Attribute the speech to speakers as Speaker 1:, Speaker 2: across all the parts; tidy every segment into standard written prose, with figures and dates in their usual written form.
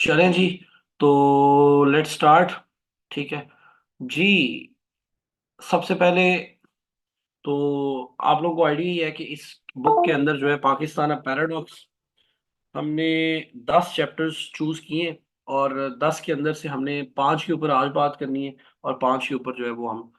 Speaker 1: चलें जी। तो लेट्स स्टार्ट। ठीक है जी। सबसे पहले तो आप लोगों को आइडिया ही है कि इस बुक के अंदर जो है पाकिस्तान पैराडॉक्स, हमने 10 चैप्टर्स चूज किए और 10 के अंदर से हमने 5 के ऊपर आज बात करनी है और 5 के ऊपर जो है वो हम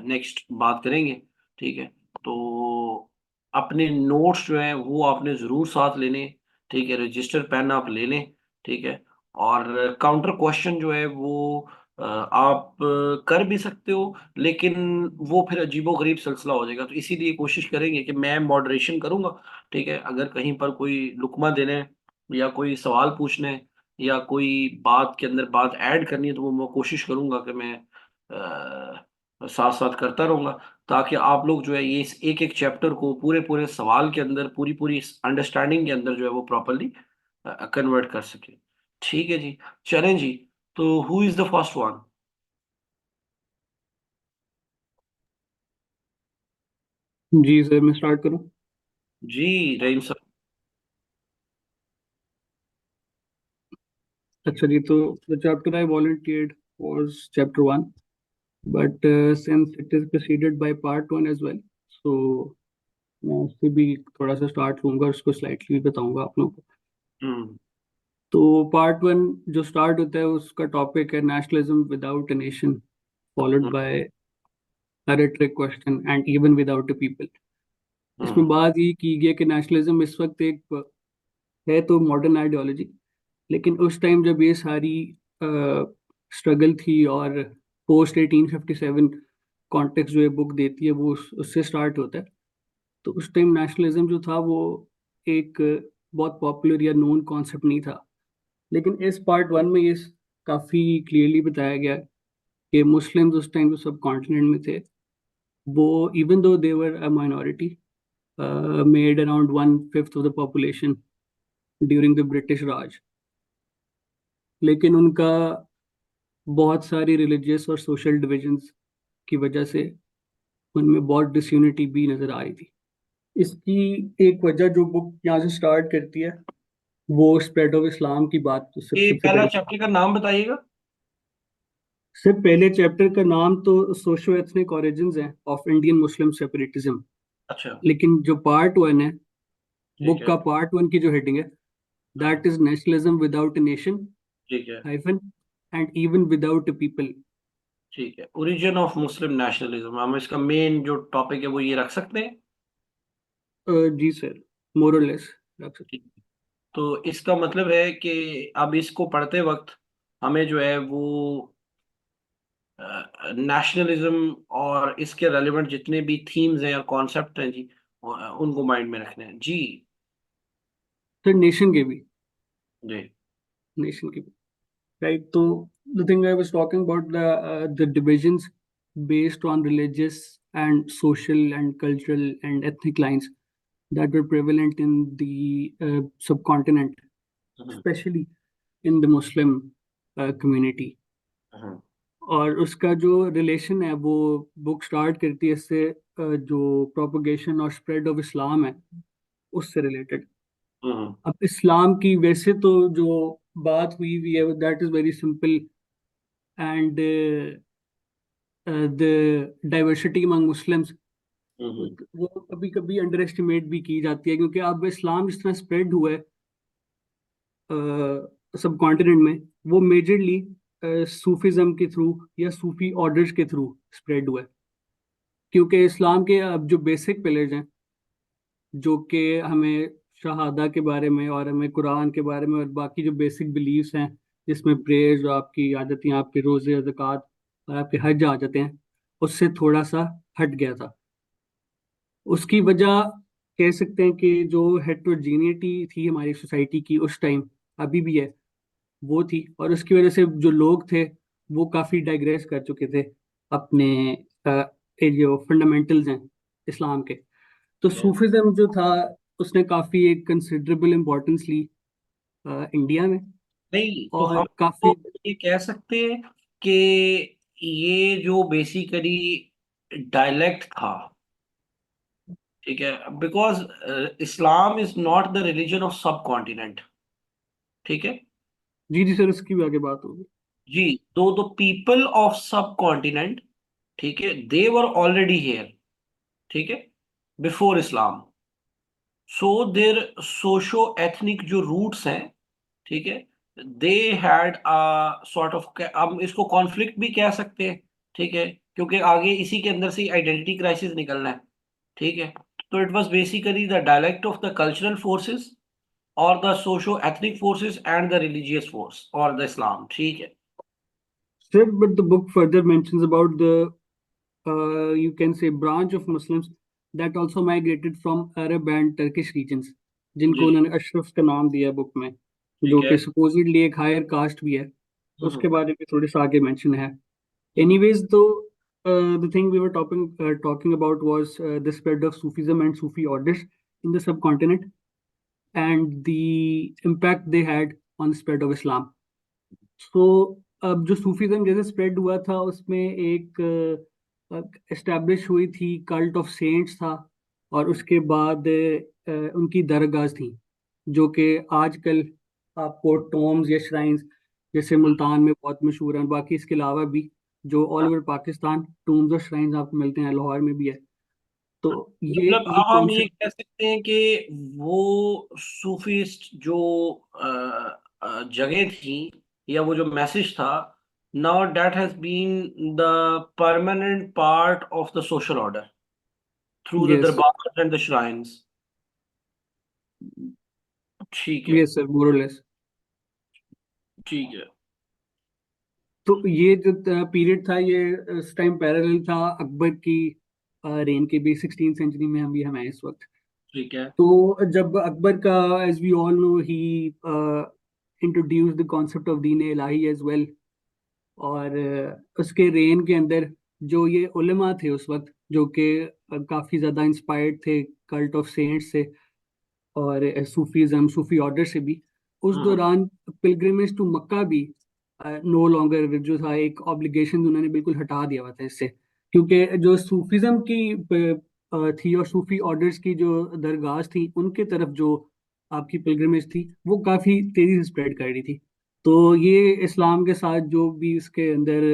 Speaker 1: नेक्स्ट बात करेंगे। ठीक है। तो अपने नोट्स जो हैं वो आपने ज़रूर साथ लेने। ठीक है, रजिस्टर पेन आप ले लें। ठीक है। और काउंटर क्वेश्चन जो है वो आप कर भी सकते हो, लेकिन वो फिर अजीबो-गरीब सिलसिला हो जाएगा। तो इसीलिए कोशिश करेंगे कि मैं मॉडरेशन करूँगा। ठीक है, अगर कहीं पर कोई लुकमा देना है या कोई सवाल पूछना है या कोई बात के अंदर बात ऐड करनी है, तो वो मैं कोशिश करूँगा कि मैं साथ-साथ करता रहूँगा, ताकि आप लोग जो है ये इस एक-एक चैप्टर को पूरे-पूरे सवाल के अंदर, पूरी-पूरी इस अंडरस्टैंडिंग के अंदर जो है वो प्रॉपर्ली कन्वर्ट कर सकें। ठीक है जी, चलें जी। तो who is the first one?
Speaker 2: जी सर, मैं स्टार्ट करूं।
Speaker 1: जी, रहीम सर।
Speaker 2: अच्छा जी, तो the chapter I volunteered was chapter one, but since it is preceded by part one as well, so मैं उससे भी थोड़ा सा स्टार्ट लूंगा और उसको स्लाइटली बताऊंगा आप लोगों को।
Speaker 1: हुँ,
Speaker 2: तो पार्ट वन जो स्टार्ट होता है उसका टॉपिक है nationalism without a nation, followed
Speaker 1: hmm,
Speaker 2: by a rhetoric question and even without a people. इसमें
Speaker 1: हुँ,
Speaker 2: बात ये की गई है कि नेशनलिज्म इस वक्त एक है तो मॉडर्न आइडियोलॉजी, लेकिन उस टाइम जब ये सारी स्ट्रगल थी और पोस्ट 1857 कॉन्टेक्स्ट जो ये बुक देती है वो उससे स्टार्ट होता है। तो उस टाइम नेशनलिज्म जो था वो एक बहुत पॉपुलर या नोन कॉन्सेप्ट नहीं था, लेकिन इस पार्ट वन में ये काफ़ी क्लियरली बताया गया है कि मुस्लिम्स उस टाइम जो सब कॉन्टिनेंट में थे वो even though they were a minority made around one fifth of the population during the British Raj, लेकिन उनका बहुत सारी रिलीजियस और सोशल डिविजन्स की वजह से उनमें बहुत डिसयूनिटी भी नजर आ रही थी। इसकी एक वजह जो बुक यहाँ से स्टार्ट करती है वो स्प्रेड ऑफ इस्लाम की बात तो
Speaker 1: ये
Speaker 2: सबसे
Speaker 1: पहला
Speaker 2: पहले।
Speaker 1: चैप्टर का नाम बताइएगा?
Speaker 2: सिर्फ पहले चैप्टर का नाम तो सोशो एथनिक ओरिजिन्स है ऑफ इंडियन मुस्लिम सेपरेटिज्म,
Speaker 1: अच्छा,
Speaker 2: लेकिन जो पार्ट वन है
Speaker 1: ठीक
Speaker 2: बुक
Speaker 1: है।
Speaker 2: का, पार्ट वन की जो हेडिंग है
Speaker 1: हुँ,
Speaker 2: that is nationalism without a nation
Speaker 1: ठीक है।
Speaker 2: Hyphen and even without a people.
Speaker 1: ठीक है, ओरिजिन ऑफ मुस्लिम नेशनलिज्म, हम इसका मेन जो टॉपिक है वो ये रख सकते हैं।
Speaker 2: जी सर, मोर और लेस रख सकते।
Speaker 1: ठीक है। तो इसका मतलब है कि अब इसको पढ़ते वक्त हमें जो है वो नेशनलिज्म और इसके रेलिवेंट जितने भी थीम्स हैं या कॉन्सेप्ट हैं जी, उनको माइंड में रखने हैं जी।
Speaker 2: सर नेशन के भी,
Speaker 1: जी।
Speaker 2: नेशन के भी, right? So the thing I was talking about, the divisions based on religious and social and cultural and ethnic lines that were prevalent in the subcontinent,
Speaker 1: hmm,
Speaker 2: especially in the Muslim community.
Speaker 1: हम्म,
Speaker 2: और उसका जो relation है वो book start करती है इससे, जो propagation और स्प्रेड ऑफ इस्लाम है उससे रिलेटेड।
Speaker 1: हम्म,
Speaker 2: अब इस्लाम की वैसे तो जो बात हुई हुई है that is very simple, and the diversity among Muslims
Speaker 1: hmm,
Speaker 2: वो कभी कभी अंडर एस्टिमेट भी की जाती है, क्योंकि अब इस्लाम जिस तरह स्प्रेड हुआ है सब कॉन्टिनेंट में, वो मेजरली सूफिज्म के थ्रू या सूफी ऑर्डर्स के थ्रू स्प्रेड हुआ है। क्योंकि इस्लाम के अब जो बेसिक पिलर्स हैं जो कि हमें शहादा के बारे में और हमें कुरान के बारे में और बाकी जो बेसिक बिलीव्स हैं जिसमें प्रेयर्स, आपकी आदतें, आपके रोजे, ज़कात और आपके हज आ जाते हैं, उससे थोड़ा सा हट गया था। उसकी वजह कह सकते हैं कि जो हेट्रोजीनिटी थी हमारी सोसाइटी की उस टाइम, अभी भी है, वो थी, और उसकी वजह से जो लोग थे वो काफ़ी डाइग्रेस कर चुके थे अपने ये जो फंडामेंटल्स हैं इस्लाम के। तो
Speaker 1: हम्म।
Speaker 2: सूफिज्म जो था उसने काफ़ी एक कंसिडरेबल इम्पोर्टेंस ली इंडिया में,
Speaker 1: नहीं, तो हम
Speaker 2: और
Speaker 1: तो
Speaker 2: काफ़ी।
Speaker 1: ये कह सकते हैं कि ये जो बेसिकली डायलेक्ट था, ठीक है, because Islam is not the religion of सब कॉन्टिनेंट। ठीक है।
Speaker 2: जी जी सर, उसकी भी आगे बात होगी।
Speaker 1: जी, तो द पीपल ऑफ सब कॉन्टिनेंट, ठीक है, दे वर ऑलरेडी हियर, ठीक है, before Islam. So there socio ethnic जो रूट्स हैं, ठीक है, they had a sort of, हम इसको कॉन्फ्लिक्ट भी कह सकते हैं, ठीक है, क्योंकि आगे इसी के अंदर से आइडेंटिटी क्राइसिस निकलना है, ठीक है। तो it was basically the dialect of the cultural forces और the socio ethnic forces and the religious force और द इस्लाम, ठीक है।
Speaker 2: Sir, but the book further mentions about the you can say branch of Muslims that also migrated from Arab and Turkish regions, जिनको
Speaker 1: जी
Speaker 2: उन्होंने अशरफ का नाम दिया है book में, जो
Speaker 1: ठीक है।
Speaker 2: कि supposedly एक हायर कास्ट भी है।
Speaker 1: हम्म
Speaker 2: उसके बारे में थोड़ी सा आगे मेंशन है।
Speaker 1: हम्म
Speaker 2: Anyways, though, the thing we were talking about was the spread of Sufism and Sufi orders in the subcontinent and the impact they had on the spread of Islam. तो अब जो सूफीज्म जैसे spread हुआ था, उसमें एक establish हुई थी कल्ट ऑफ सेंट्स था, और उसके बाद उनकी दरगाह थी, जो कि आजकल आपको टॉम्स या श्राइन्स जैसे मुल्तान में बहुत मशहूर हैं, बाकी इसके अलावा भी जो ऑल ओवर पाकिस्तान टॉम्स और श्राइन्स आपको मिलते हैं, लाहौर में भी है। तो
Speaker 1: मतलब
Speaker 2: ये
Speaker 1: अब हम ये
Speaker 2: कॉन्सेप्ट।
Speaker 1: कह सकते हैं कि वो सूफिस्ट जो जगह थी या वो जो मैसेज था, now that has been the permanent part of the social order through the
Speaker 2: yes.
Speaker 1: Durbar and the shrines, ठीक है।
Speaker 2: यस सर, मोर और लेस।
Speaker 1: ठीक है।
Speaker 2: तो ये जो पीरियड था, ये उस टाइम पैरेलल था अकबर की रेन के भी। 16th सेंचुरी में हम भी हैं इस वक्त।
Speaker 1: ठीक है।
Speaker 2: तो जब अकबर का, as we all know, he introduce the concept of Din Ilahi as well. और उसके रेन के अंदर जो ये उलेमा थे उस वक्त, जो कि काफ़ी ज़्यादा इंस्पायर्ड थे कल्ट ऑफ सेंट्स से और सूफीज्म, सूफी ऑर्डर से भी। उस
Speaker 1: हम्म
Speaker 2: दौरान पिलग्रिमेज टू मक्का भी नो लॉन्गर जो था, एक ऑब्लिगेशन उन्होंने बिल्कुल हटा दिया हुआ था इससे। क्योंकि जो सूफीज्म की थी और सूफी ऑर्डर्स की जो दरगाह थी, उनके तरफ जो आपकी पिलग्रिमेज थी, वो काफ़ी तेज़ी से स्प्रेड कर रही थी। तो ये इस्लाम के साथ जो भी इसके अंदर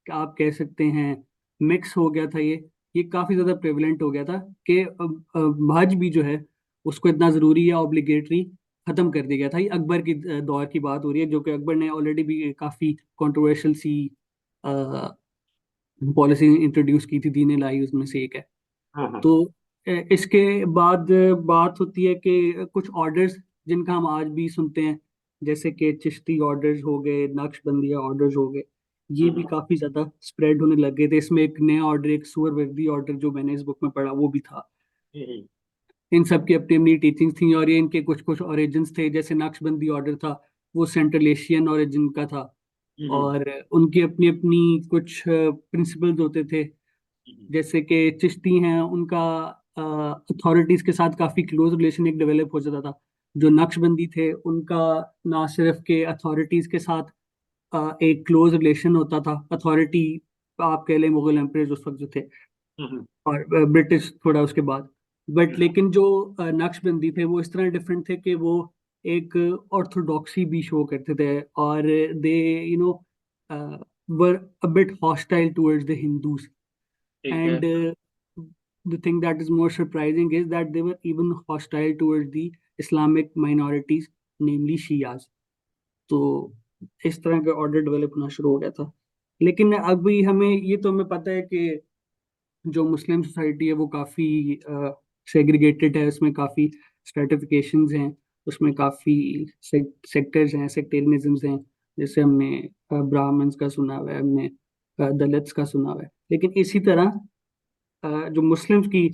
Speaker 2: आप कह सकते हैं मिक्स हो गया था, ये काफ़ी ज़्यादा प्रेवलेंट हो गया था कि हज भी जो है उसको इतना ज़रूरी या ऑब्लिगेटरी ख़त्म कर दिया गया था। ये अकबर की दौर की बात हो रही है, जो कि अकबर ने ऑलरेडी भी काफ़ी कंट्रोवर्शियल सी पॉलिसी इंट्रोड्यूस की थी, दीन इलाही उसमें से एक है।
Speaker 1: हम्म
Speaker 2: तो इसके बाद बात होती है कि कुछ ऑर्डर्स जिनका हम आज भी सुनते हैं, जैसे कि चिश्ती ऑर्डर्स हो गए, नक्शबंदिया ऑर्डर्स हो गए, ये भी
Speaker 1: हम्म
Speaker 2: काफ़ी ज़्यादा स्प्रेड होने लगे थे। इसमें एक नया ऑर्डर, एक सुहरवर्दी ऑर्डर, जो मैंने इस बुक में पढ़ा, वो भी था।
Speaker 1: हम्म
Speaker 2: इन सब की अपनी अपनी टीचिंग्स थी, और ये इनके कुछ कुछ ओरिजिन्स थे। जैसे नक्शबंदी ऑर्डर था, वो सेंट्रल एशियन ओरिजिन का था,
Speaker 1: हम्म
Speaker 2: और उनकी अपनी अपनी कुछ प्रिंसिपल्स होते थे। जैसे कि चिश्ती हैं, उनका अथॉरिटीज के साथ काफ़ी क्लोज रिलेशन एक डेवलप हो जाता था। जो नक्शबंदी थे, उनका ना सिर्फ के अथॉरिटीज के साथ एक क्लोज रिलेशन होता था, अथॉरिटी आप कह लें मुगल एम्परर्स उस वक्त जो थे,
Speaker 1: हम्म
Speaker 2: और ब्रिटिश थोड़ा उसके बाद। बट
Speaker 1: हम्म
Speaker 2: लेकिन जो नक्शबंदी थे, वो इस तरह डिफरेंट थे कि वो एक ऑर्थोडॉक्सी भी शो करते थे, और they you know were a bit hostile towards the Hindus.
Speaker 1: ठीक है।
Speaker 2: And the thing that is more surprising is that they were even hostile towards the Islamic minorities, namely Shias. तो इस तरह का ऑर्डर डेवलप होना शुरू हो गया था। लेकिन अभी हमें ये तो हमें पता है कि जो मुस्लिम सोसाइटी है वो काफ़ी सेग्रीगेटेड है, उसमें काफ़ी स्ट्रेटिफिकेशंस हैं, उसमें काफ़ी सेक्टर्स हैं, सेक्टेरियनिज्म्स हैं। जैसे हमने ब्राह्मण्स का सुना हुआ है, हमने दलित्स का सुना हुआ है। लेकिन इसी तरह जो मुस्लिम्स की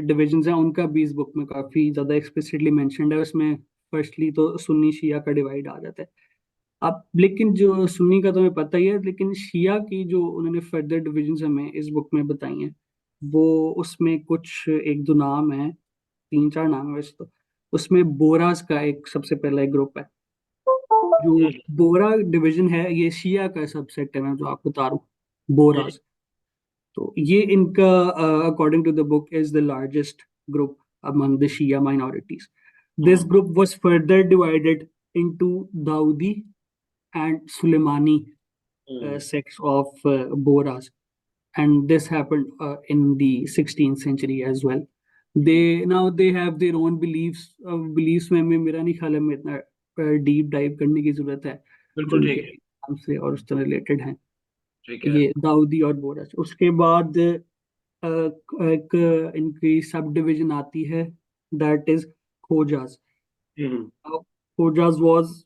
Speaker 2: डिविजन्स हैं, उनका भी इस बुक में काफ़ी ज़्यादा एक्सप्लिसिटली मेंशन्ड है। उसमें फर्स्टली तो सुन्नी शिया का डिवाइड आ जाता है। अब लेकिन जो सुन्नी का तो हमें पता ही है, लेकिन शिया की जो उन्होंने फर्दर डिविजन्स हमें इस बुक में बताई हैं, वो उसमें कुछ एक दो नाम है, तीन चार नाम है वैसे तो। उसमें बोरास का एक सबसे पहला एक ग्रुप है। जो
Speaker 1: हम्म
Speaker 2: बोरा डिवीजन है, ये शिया का सबसेट है, मैं जो आपको बता रहा हूँ,
Speaker 1: हम्म
Speaker 2: बोरास। तो ये इनका according to the book is the largest group among the Shia minorities. This
Speaker 1: hmm
Speaker 2: group was further divided into Dawoodi and Suleimani sects of Bohras, and this happened in the 16th century as well. They have their own beliefs. Beliefs में मेरा नहीं ख्याल है में इतना deep dive करने की जरूरत है, जो
Speaker 1: बिल्कुल
Speaker 2: उनके
Speaker 1: ठीक है।
Speaker 2: नाम से और उससे रिलेटेड हैं,
Speaker 1: ठीक है।
Speaker 2: ये दाऊदी और बोरस। उसके बाद एक इनकी सब डिवीजन आती है, that is Khojas.
Speaker 1: Hmm.
Speaker 2: Khojas was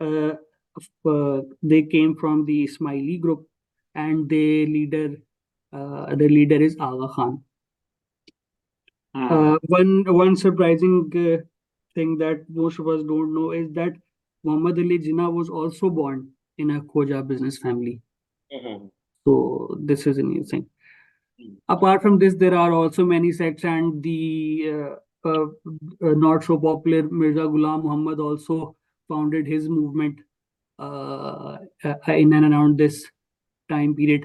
Speaker 2: uh, they came from the Ismaili group, and the leader is Aga Khan.
Speaker 1: Hmm.
Speaker 2: One surprising thing that most of us don't know is that Muhammad Ali Jinnah was also born in a Khoja business family.
Speaker 1: Hmm.
Speaker 2: So this is a new thing.
Speaker 1: Hmm.
Speaker 2: Apart from this, there are also many sects, and the not so popular Mirza Ghulam Muhammad also founded his movement in and around this time period,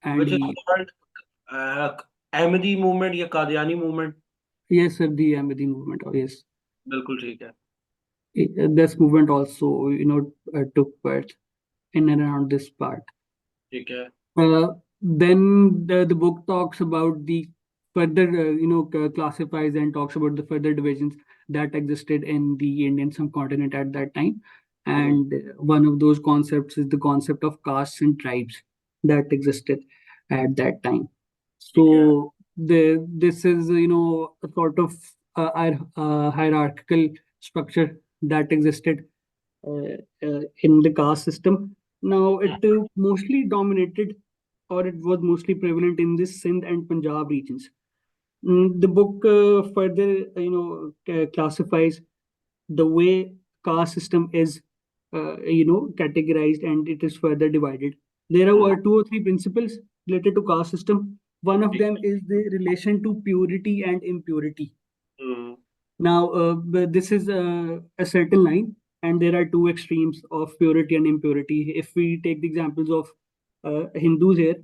Speaker 2: and
Speaker 1: which is
Speaker 2: he,
Speaker 1: called Ahmadi movement या Qadiani movement.
Speaker 2: yes, sir, the Ahmadi movement. Oh, yes.
Speaker 1: बिल्कुल ठीक है।
Speaker 2: This movement also, took birth in and around this part.
Speaker 1: ठीक है।
Speaker 2: Then the book talks about the further, classifies and talks about the further divisions that existed in the Indian subcontinent at that time.
Speaker 1: Hmm.
Speaker 2: And one of those concepts is the concept of castes and tribes that existed at that time.
Speaker 1: ठीक है।
Speaker 2: So this is, a sort of hierarchical structure that existed in the caste system. Now, it mostly dominated, or it was mostly prevalent in this Sindh and Punjab regions. The book further, classifies the way caste system is, categorized, and it is further divided. There
Speaker 1: hmm.
Speaker 2: are two or three principles related to caste system. One of
Speaker 1: ठीक
Speaker 2: them
Speaker 1: है।
Speaker 2: is the relation to purity and impurity.
Speaker 1: Hmm.
Speaker 2: Now, but this is a certain line, and there are two extremes of purity and impurity. If we take the examples of Hindus here,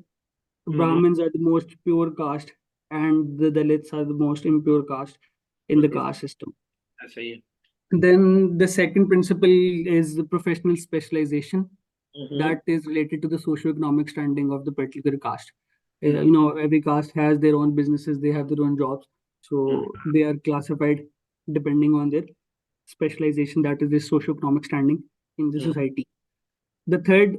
Speaker 1: hmm.
Speaker 2: Brahmins are the most pure caste, and the Dalits are the most impure caste in the
Speaker 1: बिल्कुल
Speaker 2: caste system.
Speaker 1: ऐसा ही है।
Speaker 2: Then the second principle is the professional specialization
Speaker 1: hmm.
Speaker 2: that is related to the socio-economic standing of the particular caste.
Speaker 1: Hmm.
Speaker 2: Every caste has their own businesses, they have their own jobs,
Speaker 1: hmm.
Speaker 2: so they are classified depending on their specialization, that is the socio-economic standing in the
Speaker 1: hmm.
Speaker 2: society. The third,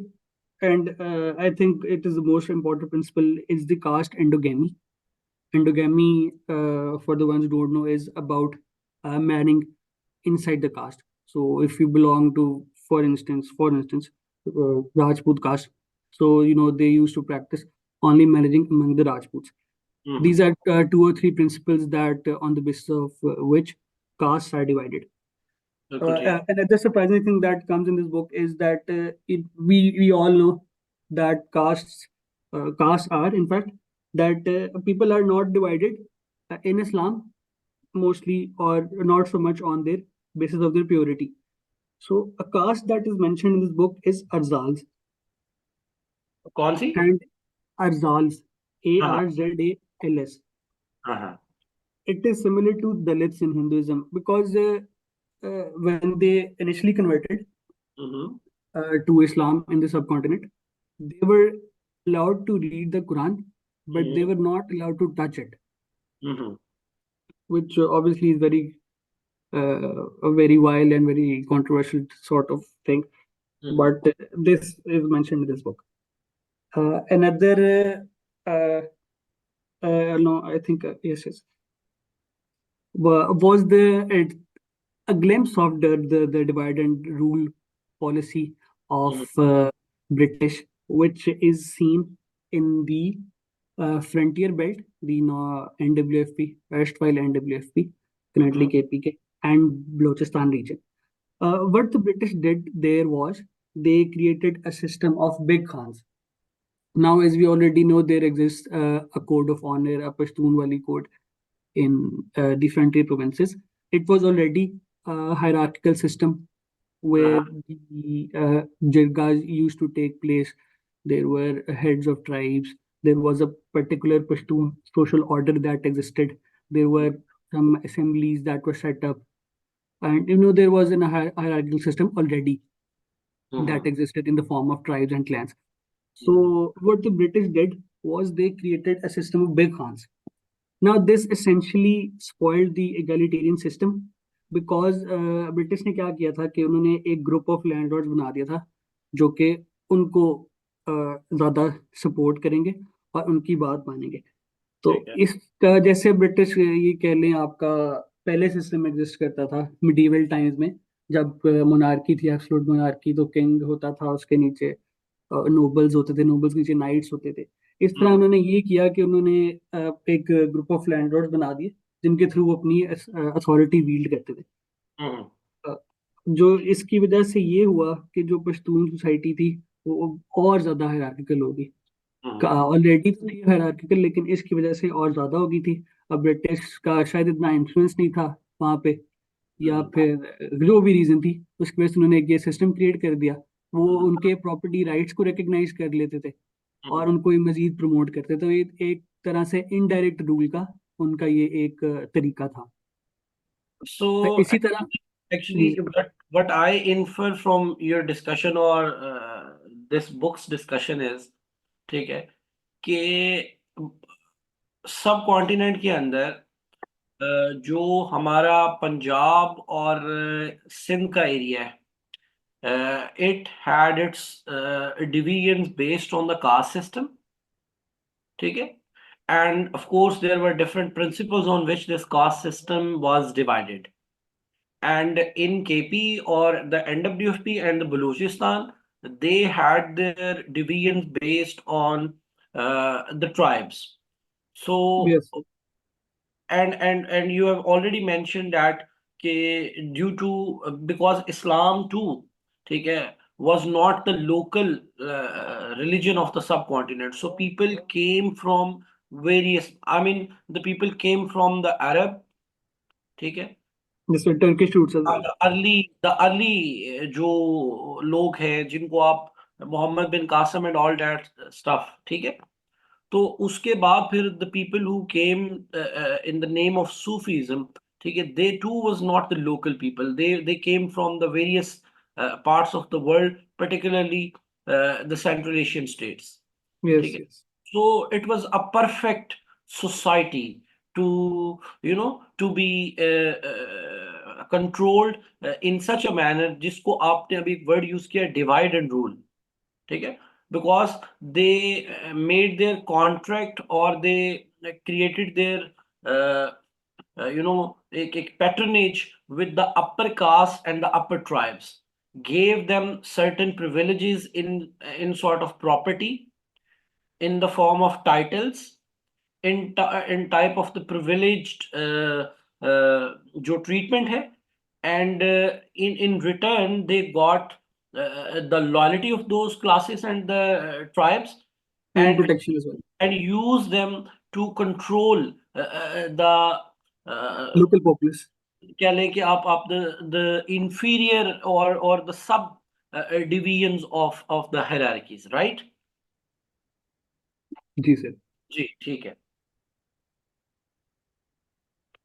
Speaker 2: and I think it is the most important principle, is the caste endogamy. Endogamy, for the ones who don't know, is about marrying inside the caste. So if you belong to, for instance, Rajput caste, so they used to practice only marrying among the Rajputs.
Speaker 1: Hmm.
Speaker 2: These are two or three principles that, on the basis of which castes are divided.
Speaker 1: बिल्कुल ठीक।
Speaker 2: Another surprising thing that comes in this book is that we all know that castes are, in fact, that people are not divided in Islam mostly, or not so much on their basis of their purity. So a caste that is mentioned in this book is Arzals,
Speaker 1: कौन सी।
Speaker 2: and Arzals,
Speaker 1: हाँ हाँ।
Speaker 2: Arzals.
Speaker 1: हाँ हाँ।
Speaker 2: It is similar to Dalits in Hinduism, because when they initially converted
Speaker 1: hmm.
Speaker 2: to Islam in the subcontinent, they were allowed to read the Quran, but they
Speaker 1: hmm.
Speaker 2: were not allowed to touch it,
Speaker 1: hmm.
Speaker 2: which obviously is a very wild and very controversial sort of thing.
Speaker 1: Hmm.
Speaker 2: But this is mentioned in this book. Another, no, I think, yes, yes, was a glimpse of the divide and rule policy of
Speaker 1: hmm.
Speaker 2: British, which is seen in the frontier belt, the NWFP, erstwhile NWFP, currently
Speaker 1: hmm.
Speaker 2: KPK, and Balochistan region. What the British did there was they created a system of big khans. Now, as we already know, there exists a code of honor, a Pashtunwali code in the frontier provinces. It was already a hierarchical system where
Speaker 1: हाँ।
Speaker 2: the jirgas used to take place. There were heads of tribes. There was a particular Pashtun social order that existed. There were some assemblies that were set up. And there was a hierarchical system already that
Speaker 1: hmm
Speaker 2: existed in the form of tribes and clans.
Speaker 1: Hmm
Speaker 2: So what the British did was they created a system of big khans. Now this essentially spoiled the egalitarian system because British ने क्या किया था कि उन्होंने एक group of landlords बना दिया था जो कि उनको ज़्यादा सपोर्ट करेंगे और उनकी बात मानेंगे। तो
Speaker 1: ठीक है।
Speaker 2: इसका जैसे ब्रिटिश ये कह लें आपका पहले सिस्टम एग्जिस्ट करता था मिडीवल टाइम्स में, जब मोनार्की थी, एब्सोल्यूट मोनार्की, तो किंग होता था, उसके नीचे नोबल्स होते थे, नोबल्स के नीचे नाइट्स होते थे। इस तरह
Speaker 1: हम्म
Speaker 2: उन्होंने ये किया कि उन्होंने एक ग्रुप ऑफ लैंडलॉर्ड्स बना दिए जिनके थ्रू वो अपनी अथॉरिटी वील्ड करते थे।
Speaker 1: हम्म
Speaker 2: अ, जो इसकी वजह से ये हुआ कि जो पश्तून सोसाइटी थी वो और ज्यादा हायरार्किकल होगी।
Speaker 1: हम्म
Speaker 2: ऑलरेडी तो थी हायरार्किकल, लेकिन इसकी वजह से और ज्यादा हो गई थी। अब ब्रिटिश का शायद इतना इन्फ्लुएंस नहीं था वहां पे, या
Speaker 1: हम्म
Speaker 2: फिर जो भी रीजन थी, उसकी वजह से उन्होंने एक ये सिस्टम क्रिएट कर दिया। वो
Speaker 1: हम्म
Speaker 2: उनके प्रॉपर्टी राइट्स को रिकग्नाइज कर लेते थे और
Speaker 1: हम्म।
Speaker 2: उनको ये मजीद प्रमोट करते थे। तो ये एक तरह से इनडायरेक्ट रूल का उनका ये एक तरीका था।
Speaker 1: So
Speaker 2: इसी तरह जी
Speaker 1: actually, what I infer from your discussion or this book's discussion is, ठीक है, कि सब कॉन्टिनेंट के अंदर जो हमारा पंजाब और सिंध का एरिया है, it had its divisions based on the caste system, ठीक है, and of course there were different principles on which this caste system was divided. And in KP or the NWFP and the Balochistan, they had their divisions based on the tribes. So
Speaker 2: yes
Speaker 1: and you have already mentioned that due to because Islam too, ठीक है, was not the local religion of the subcontinent. So people came from various. I mean, the people came from the Arab, ठीक है,
Speaker 2: जैसे Turkish roots as well.
Speaker 1: The early जो लोग हैं जिनको आप Muhammad bin Qasim and all that stuff, ठीक है, तो उसके बाद फिर the people who came in the name of Sufism, ठीक है, they too was not the local people, they came from the various parts of the world, particularly the Central Asian states,
Speaker 2: yes
Speaker 1: ठीक है।
Speaker 2: Yes
Speaker 1: So it was a perfect society to, to be controlled in such a manner, जिसको आपने अभी एक word use किया, divide and rule, ठीक है, because they made their contract और दे क्रिएटेड देयर एक patronage with the upper caste and the upper tribes, gave them certain privileges in sort of property, in the form of titles, in type of the privileged जो treatment है, and in return they got the loyalty of those classes and the tribes,
Speaker 2: and
Speaker 1: and
Speaker 2: protection as well,
Speaker 1: use them to control the
Speaker 2: local populace.
Speaker 1: क्या लें कि आप the inferior or the sub divisions of the hierarchies, right?
Speaker 2: जी sir.
Speaker 1: जी ठीक है,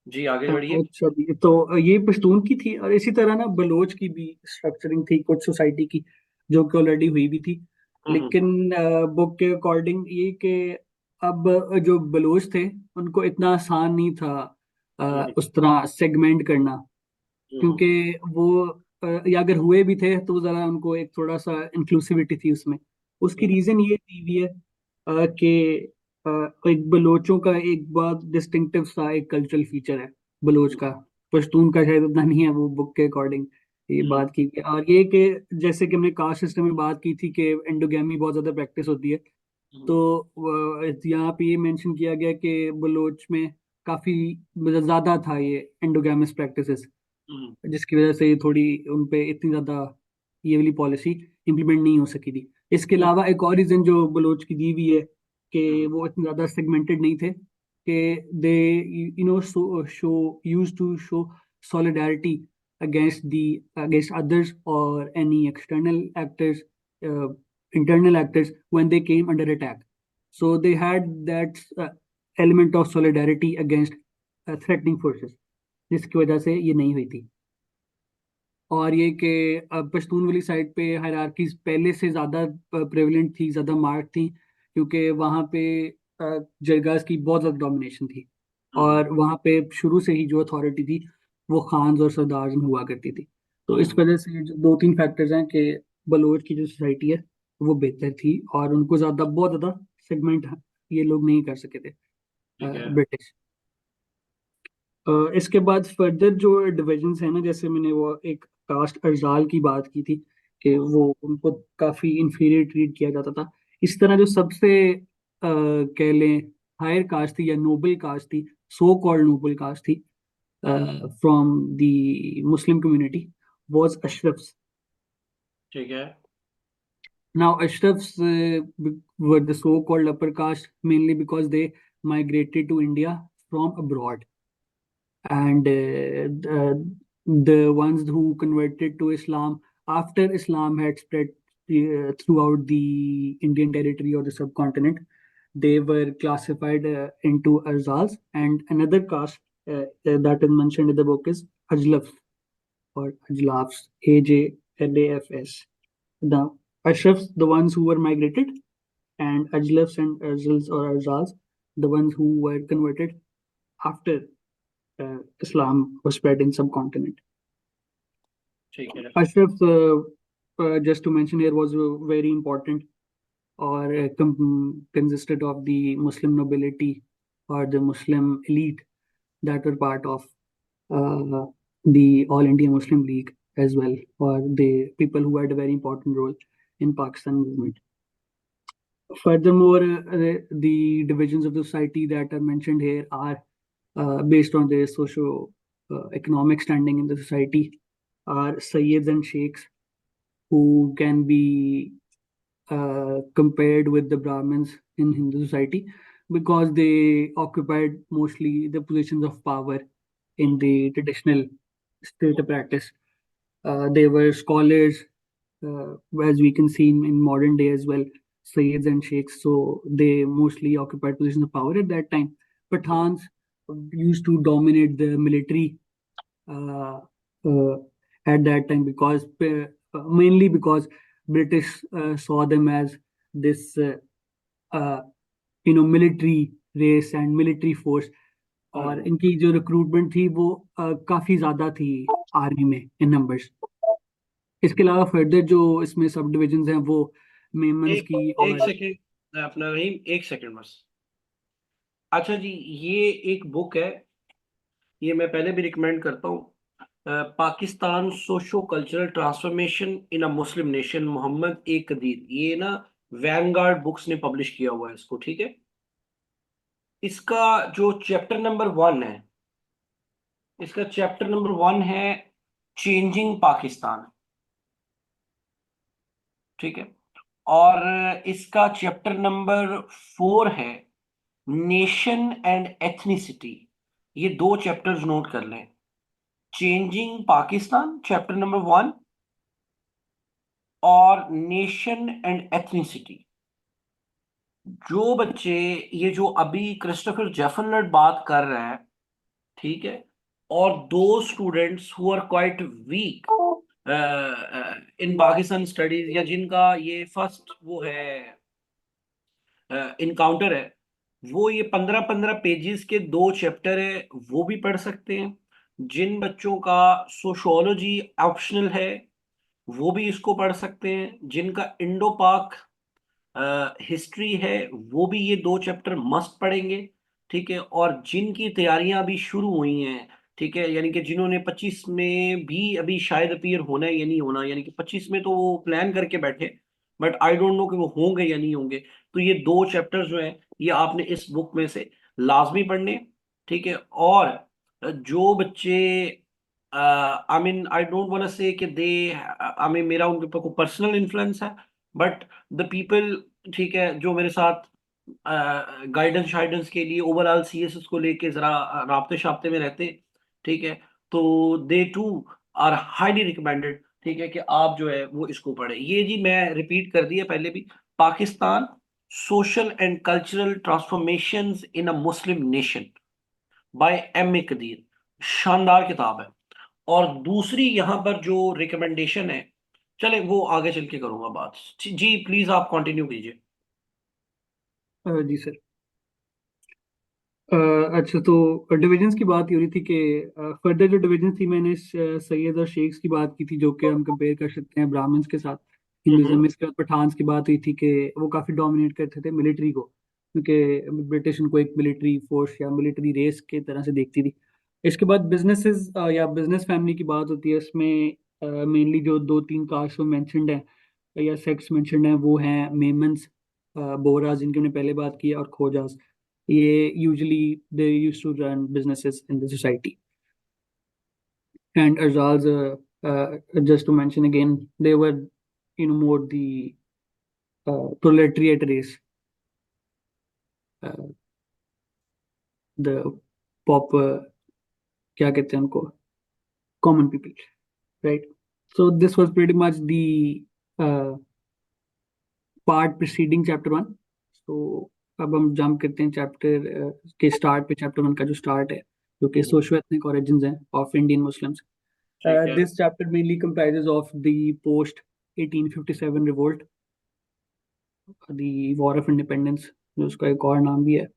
Speaker 1: जी आगे बढ़िए।
Speaker 2: अच्छा जी, तो ये पश्तून की थी, और इसी तरह ना बलोच की भी स्ट्रक्चरिंग थी कुछ सोसाइटी की, जो कि ऑलरेडी हुई भी थी।
Speaker 1: हम्म
Speaker 2: लेकिन बुक के अकॉर्डिंग ये कि अब जो बलोच थे उनको इतना आसान नहीं था
Speaker 1: हम्म
Speaker 2: उस तरह सेगमेंट करना,
Speaker 1: हम्म
Speaker 2: क्योंकि वो या अगर हुए भी थे तो जरा उनको एक थोड़ा सा इंक्लूसिविटी थी उसमें। उसकी
Speaker 1: हम्म
Speaker 2: रीजन ये दी हुई है कि अ, एक बलोचों का एक बहुत डिस्टिंक्टिव सा एक कल्चरल फीचर है बलोच का। पश्तून का शायद उतना नहीं है, वो बुक के अकॉर्डिंग ये
Speaker 1: हम्म
Speaker 2: बात की गई। और ये कि जैसे कि हमने कास्ट सिस्टम में बात की थी कि एंडोगेमी बहुत ज्यादा प्रैक्टिस होती है,
Speaker 1: हम्म
Speaker 2: तो यहाँ पे ये मेंशन किया गया कि बलोच में काफी मतलब ज्यादा था ये एंडोगेमस प्रैक्टिसेस,
Speaker 1: हम्म
Speaker 2: जिसकी वजह से ये थोड़ी उन पे इतनी ज्यादा ये वाली पॉलिसी इम्प्लीमेंट नहीं हो सकी थी। इसके
Speaker 1: हम्म
Speaker 2: अलावा एक और रीजन जो बलोच की दी हुई है कि
Speaker 1: हम्म
Speaker 2: वो इतने ज्यादा सेगमेंटेड नहीं थे, कि they show use to show solidarity against others or any external actors, internal actors when they came under attack. So they had that element of solidarity against threatening forces, जिसकी वजह से ये नहीं हुई थी। और ये कि पश्तून वाली साइड पे हायरार्कीज पहले से ज़्यादा प्रेवलेंट थी, ज़्यादा मार्क थी, क्योंकि वहाँ पे जरगास की बहुत ज़्यादा डोमिनेशन थी।
Speaker 1: हम्म।
Speaker 2: और वहाँ पे शुरू से ही जो अथॉरिटी थी वो खान्स और सरदार में हुआ करती थी। तो इस
Speaker 1: हम्म।
Speaker 2: वजह से जो दो तीन फैक्टर्स हैं कि बलोच की जो सोसाइटी है वो बेहतर थी, और उनको ज़्यादा बहुत ज़्यादा सेगमेंट ये लोग नहीं कर सके थे
Speaker 1: ठीक है।
Speaker 2: ब्रिटिश। इसके बाद फर्दर जो डिविजन्स है ना, जैसे मैंने वो एक कास्ट अरजाल की बात की थी कि वो उनको काफी इंफीरियर ट्रीट किया जाता था। इस तरह जो सबसे कह लें हायर कास्ट थी या नोबल कास्ट थी, सो कॉल्ड नोबल कास्ट थी from the Muslim community, was Ashrafs.
Speaker 1: ठीक है।
Speaker 2: Now Ashrafs were the so-called upper caste mainly because they migrated to India from abroad, and the ones who converted to Islam after Islam had spread throughout the Indian territory or the subcontinent, they were classified into Arzals. And another caste that is mentioned in the book is Ajlafs or Ajlafs, Ajlafs. The Ashrafs, the ones who were migrated, and Ajlafs and Arzals or Arzals, the ones who were converted after Islam was spread in subcontinent.
Speaker 1: ठीक है।
Speaker 2: Ashraf, just to mention here, was very important, or consisted of the Muslim nobility or the Muslim elite that were part of uh, the All India Muslim League as well, or the people who had a very important role in Pakistan movement. Furthermore, the divisions of the society that are mentioned here are based on their socio economic standing in the society, are Sayyids and Sheikhs, who can be compared with the Brahmins in Hindu society because they occupied mostly the positions of power in the traditional state practice. They were scholars, as we can see in modern day as well, Sayyids and Sheikhs. So they mostly occupied positions of power at that time. Pathans used to dominate the military uh, uh, at that time because mainly because British saw them as this uh, military race and military force, और
Speaker 1: हम्म।
Speaker 2: इनकी जो recruitment थी वो काफी ज्यादा थी army में इन numbers. इसके अलावा फर्दर जो इसमें सब डिविजन्स हैं वो मेमन्स
Speaker 1: एक
Speaker 2: की
Speaker 1: एक
Speaker 2: और
Speaker 1: सेकंड अपना रहीम, एक सेकंड बस। अच्छा जी, ये एक बुक है, ये मैं पहले भी रिकमेंड करता हूँ। Pakistan socio cultural transformation in a Muslim nation, Mohammad A Qadir. ये ना वैनगार्ड बुक्स ने पब्लिश किया हुआ है इसको, ठीक है। इसका जो चैप्टर नंबर 1 है, इसका चैप्टर नंबर 1 है चेंजिंग पाकिस्तान, ठीक है। और इसका चैप्टर नंबर 4 है नेशन एंड एथनिसिटी। ये दो चैप्टर्स नोट कर लें, चेंजिंग पाकिस्तान चैप्टर नंबर 1 और नेशन एंड एथनिसिटी। जो बच्चे, ये जो अभी क्रिस्टोफर जेफनलट बात कर रहा है, ठीक है, और दो students who are quite weak in Pakistan studies, या जिनका ये फर्स्ट वो है इनकाउंटर है, वो ये 15-15 पेजेस के दो चैप्टर है, वो भी पढ़ सकते हैं। जिन बच्चों का सोशोलॉजी ऑप्शनल है वो भी इसको पढ़ सकते हैं। जिनका इंडो पाक हिस्ट्री है वो भी ये दो चैप्टर मस्ट पढ़ेंगे, ठीक है। और जिनकी तैयारियां अभी शुरू हुई हैं, ठीक है, यानी कि जिन्होंने 25 में भी अभी शायद अपीयर होना है या नहीं होना, यानी कि 25 में तो वो प्लान करके बैठे, बट आई डोंट नो कि वो होंगे या नहीं होंगे। तो ये दो चैप्टर्स जो हैं ये आपने इस बुक में से लाजमी पढ़ने, ठीक है। और जो बच्चे I mean I don't want to say that they, I mean मेरा उनके ऊपर कोई पर्सनल इन्फ्लुएंस है, बट द पीपल, ठीक है, जो मेरे साथ गाइडेंस शाइडेंस के लिए ओवरऑल सीएसएस को लेके जरा राब्ते शाब्ते में रहते हैं, ठीक है, तो दे टू आर हाईली रिकमेंडेड, ठीक है, कि आप जो है वो इसको पढ़े। ये जी मैं रिपीट कर दिया पहले भी, Pakistan social and cultural transformations in a Muslim nation by M A Qadeer. शानदार किताब है। और दूसरी यहाँ पर जो रिकमेंडेशन है, चले वो आगे चल के करूंगा बात। जी प्लीज आप कंटिन्यू कीजिए।
Speaker 2: जी सर। अच्छा, तो डिविजन्स की बात हो रही थी कि फर्दर जो डिविजन थी, मैंने सैयद और शेख्स की बात की थी, जो कि हम कंपेयर कर सकते हैं ब्राह्मण्स के साथ हिंदुज्म
Speaker 1: हम्म।
Speaker 2: में। इसके बाद पठान्स की बात हुई थी कि वो काफ़ी डोमिनेट करते थे मिलिट्री को, क्योंकि ब्रिटिश उनको एक मिलिट्री फोर्स या मिलिट्री रेस के तरह से देखती थी। इसके बाद बिजनेसेस या बिजनेस फैमिली की बात होती है। इसमें मेनली जो दो तीन कास्ट मेंशनड हैं या सेक्ट्स मेंशनड हैं वो हैं मेमन्स, बोहराज जिनकी हमने पहले बात की है, और खोजास। ये usually they used to run businesses in the society. And Azals, just to mention again, they were, more the proletariat race, uh, the pop, क्या कहते हैं उनको, common people, right? So this was pretty much the uh, part preceding chapter 1. So अब हम jump करते हैं chapter के start पे। चैप्टर 1 का जो स्टार्ट है, जो कि
Speaker 1: हम्म।
Speaker 2: सोशो एथनिक ओरिजिन्स हैं ऑफ इंडियन मुस्लिम्स।
Speaker 1: ठीक है।
Speaker 2: This chapter mainly comprises of the post 1857 revolt, the War of Independence, जो उसका एक और नाम भी है,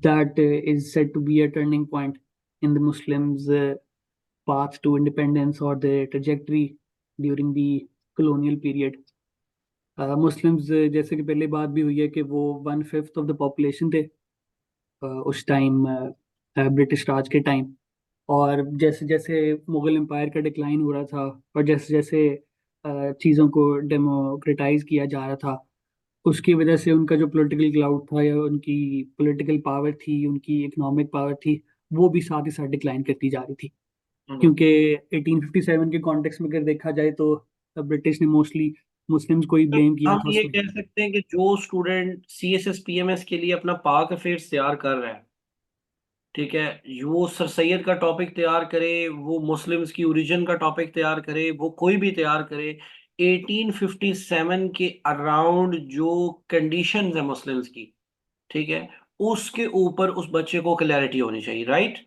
Speaker 2: that is said to be a turning point in the Muslims' path to independence or their trajectory during the colonial period. Muslims, जैसे कि पहले बात भी हुई है कि वो 1/5 ऑफ द पॉपुलेशन थे उस टाइम, ब्रिटिश राज के टाइम। और जैसे जैसे मुगल एम्पायर का डिक्लाइन हो रहा था, और जैसे जैसे चीज़ों को डेमोक्रेटाइज किया जा रहा था, उसकी वजह से उनका जो पॉलिटिकल क्लाउड था या उनकी पॉलिटिकल पावर थी, उनकी इकोनॉमिक पावर थी, वो भी साथ ही साथ डिक्लाइन करती जा रही थी।
Speaker 1: हम्म।
Speaker 2: क्योंकि 1857 के कॉन्टेक्स्ट में अगर देखा जाए तो ब्रिटिश ने मोस्टली मुस्लिम्स को ही
Speaker 1: तो
Speaker 2: ब्लेम किया
Speaker 1: हम
Speaker 2: था
Speaker 1: ये
Speaker 2: उसमें।
Speaker 1: कह सकते हैं कि जो स्टूडेंट सीएसएस पीएमएस के लिए अपना पाक अफेयर्स तैयार कर रहा है, ठीक है, वो सर सैयद का टॉपिक तैयार करे, वो मुस्लिम्स की ओरिजिन का टॉपिक तैयार करे, वो कोई भी तैयार करे, 1857 के अराउंड जो कंडीशंस है मुस्लिम्स की, ठीक है, उसके ऊपर उस बच्चे को क्लैरिटी होनी चाहिए, राइट।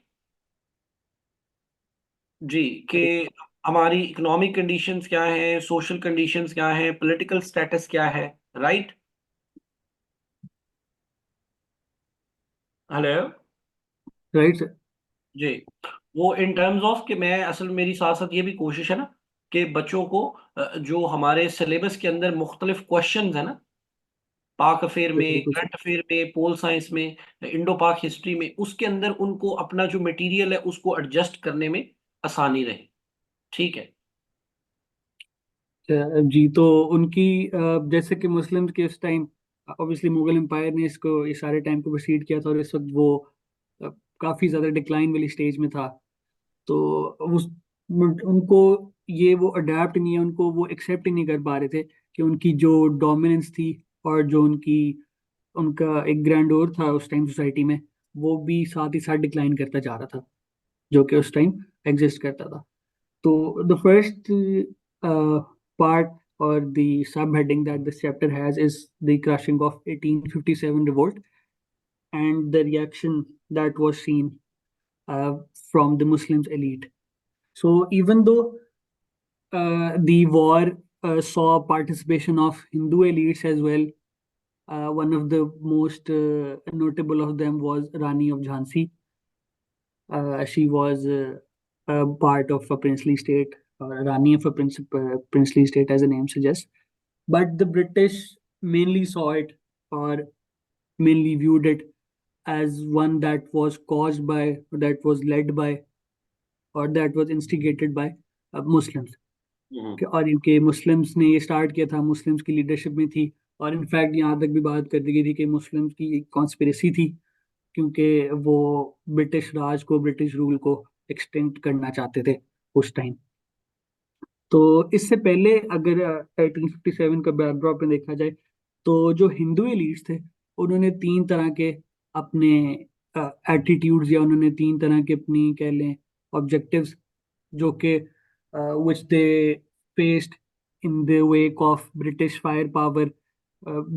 Speaker 1: जी। कि हमारी इकोनॉमिक कंडीशंस क्या है, सोशल कंडीशंस क्या है, पॉलिटिकल स्टेटस क्या है, राइट। हेलो।
Speaker 2: राइट।
Speaker 1: जी। वो इन टर्म्स ऑफ कि मैं असल मेरी साथ साथ ये भी कोशिश है ना कि बच्चों को जो हमारे सिलेबस के अंदर मुख्तलिफ क्वेश्चंस है ना, पाक अफेयर में,
Speaker 2: बिल्कुल सर।
Speaker 1: करंट अफेयर में, पोल साइंस में, इंडो पाक हिस्ट्री में, उसके अंदर उनको अपना जो मटेरियल है उसको एडजस्ट करने में आसानी रहे। ठीक है।
Speaker 2: जी, तो उनकी जैसे कि मुस्लिम्स के उस टाइम, ऑब्वियसली मुगल एम्पायर ने इसको इस सारे टाइम को प्रोसीड किया था, और इस वक्त वो अ, काफी ज्यादा डिक्लाइन वाली स्टेज में था। तो उस उनको ये वो अडेप्ट नहीं है, उनको वो एक्सेप्ट ही नहीं कर पा रहे थे कि उनकी जो डोमिनेंस थी और जो उनकी उनका एक ग्रैंडोर था उस टाइम सोसाइटी में, वो भी साथ ही साथ डिक्लाइन करता जा रहा था, जो कि उस टाइम एग्जिस्ट करता था। So the first part or the subheading that this chapter has is the crushing of 1857 revolt and the reaction that was seen uh, from the Muslims elite. So even though the war saw participation of Hindu elites as well, one of the most notable of them was Rani of Jhansi. She was a part of a princely state, or Rani of a princely state, as the name suggests. But the British mainly saw it, or mainly viewed it as one that was caused by, that was led by, or that was instigated by Muslims.
Speaker 1: हम्म।
Speaker 2: और इनके Muslims ने ये start किया था, Muslims की leadership में थी। और इनफैक्ट यहाँ तक भी बात कर दी गई थी कि मुस्लिम्स की कॉन्स्पिरेसी थी, क्योंकि वो ब्रिटिश राज को, ब्रिटिश रूल को एक्सटेंड करना चाहते थे उस टाइम। तो इससे पहले अगर 1857 का बैकड्रॉप में देखा जाए, तो जो हिंदू एलिट्स थे, उन्होंने तीन तरह के अपने एटीट्यूड्स, या उन्होंने तीन तरह के अपनी कह लें ऑब्जेक्टिव्स, जो कि which they faced in the wake of British firepower,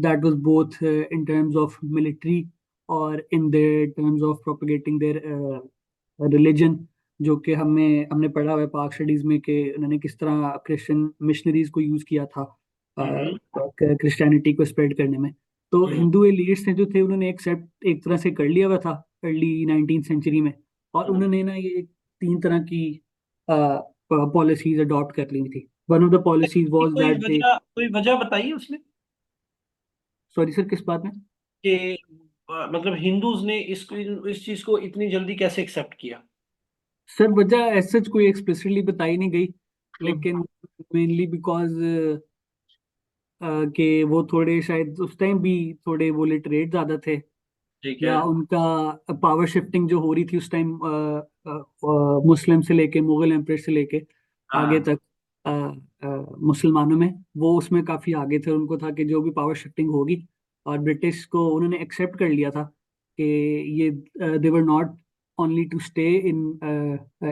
Speaker 2: that was both in terms of military or in their terms of propagating their religion, जो कि हमने पढ़ा हुआ है पाक स्टडीज में कि उन्होंने किस तरह क्रिश्चियन मिशनरीज को यूज किया था
Speaker 1: हम्म।
Speaker 2: क्रिश्चियनिटी को स्प्रेड करने में। तो
Speaker 1: हम्म।
Speaker 2: हिंदू एलिट्स ने जो थे उन्होंने एक्सेप्ट एक तरह से कर लिया हुआ था अर्ली 19th सेंचुरी में। और
Speaker 1: हम्म।
Speaker 2: उन्होंने ना ये तीन तरह की पॉलिसीज अडॉप्ट कर ली थी। वन ऑफ द पॉलिसीज
Speaker 1: ये
Speaker 2: वाज दैट दे।
Speaker 1: कोई वजह बताइए उसमें
Speaker 2: सॉरी सर, किस बात में?
Speaker 1: कि मतलब हिंदूज ने इस चीज को इतनी जल्दी कैसे एक्सेप्ट किया।
Speaker 2: सर वजह ऐसे कोई एक्सप्लिसिटली बताई नहीं गई,
Speaker 1: हम्म।
Speaker 2: लेकिन मेनली बिकॉज कि वो थोड़े शायद उस टाइम भी थोड़े वो लिटरेट ज़्यादा थे,
Speaker 1: ठीक है।
Speaker 2: या उनका पावर शिफ्टिंग जो हो रही थी उस टाइम मुस्लिम से लेके मुगल एम्पायर से लेके आगे
Speaker 1: हाँ।
Speaker 2: तक मुसलमानों में, वो उसमें काफ़ी आगे थे। उनको था कि जो भी पावर शिफ्टिंग होगी, और ब्रिटिश को उन्होंने एक्सेप्ट कर लिया था कि ये they were not only to stay in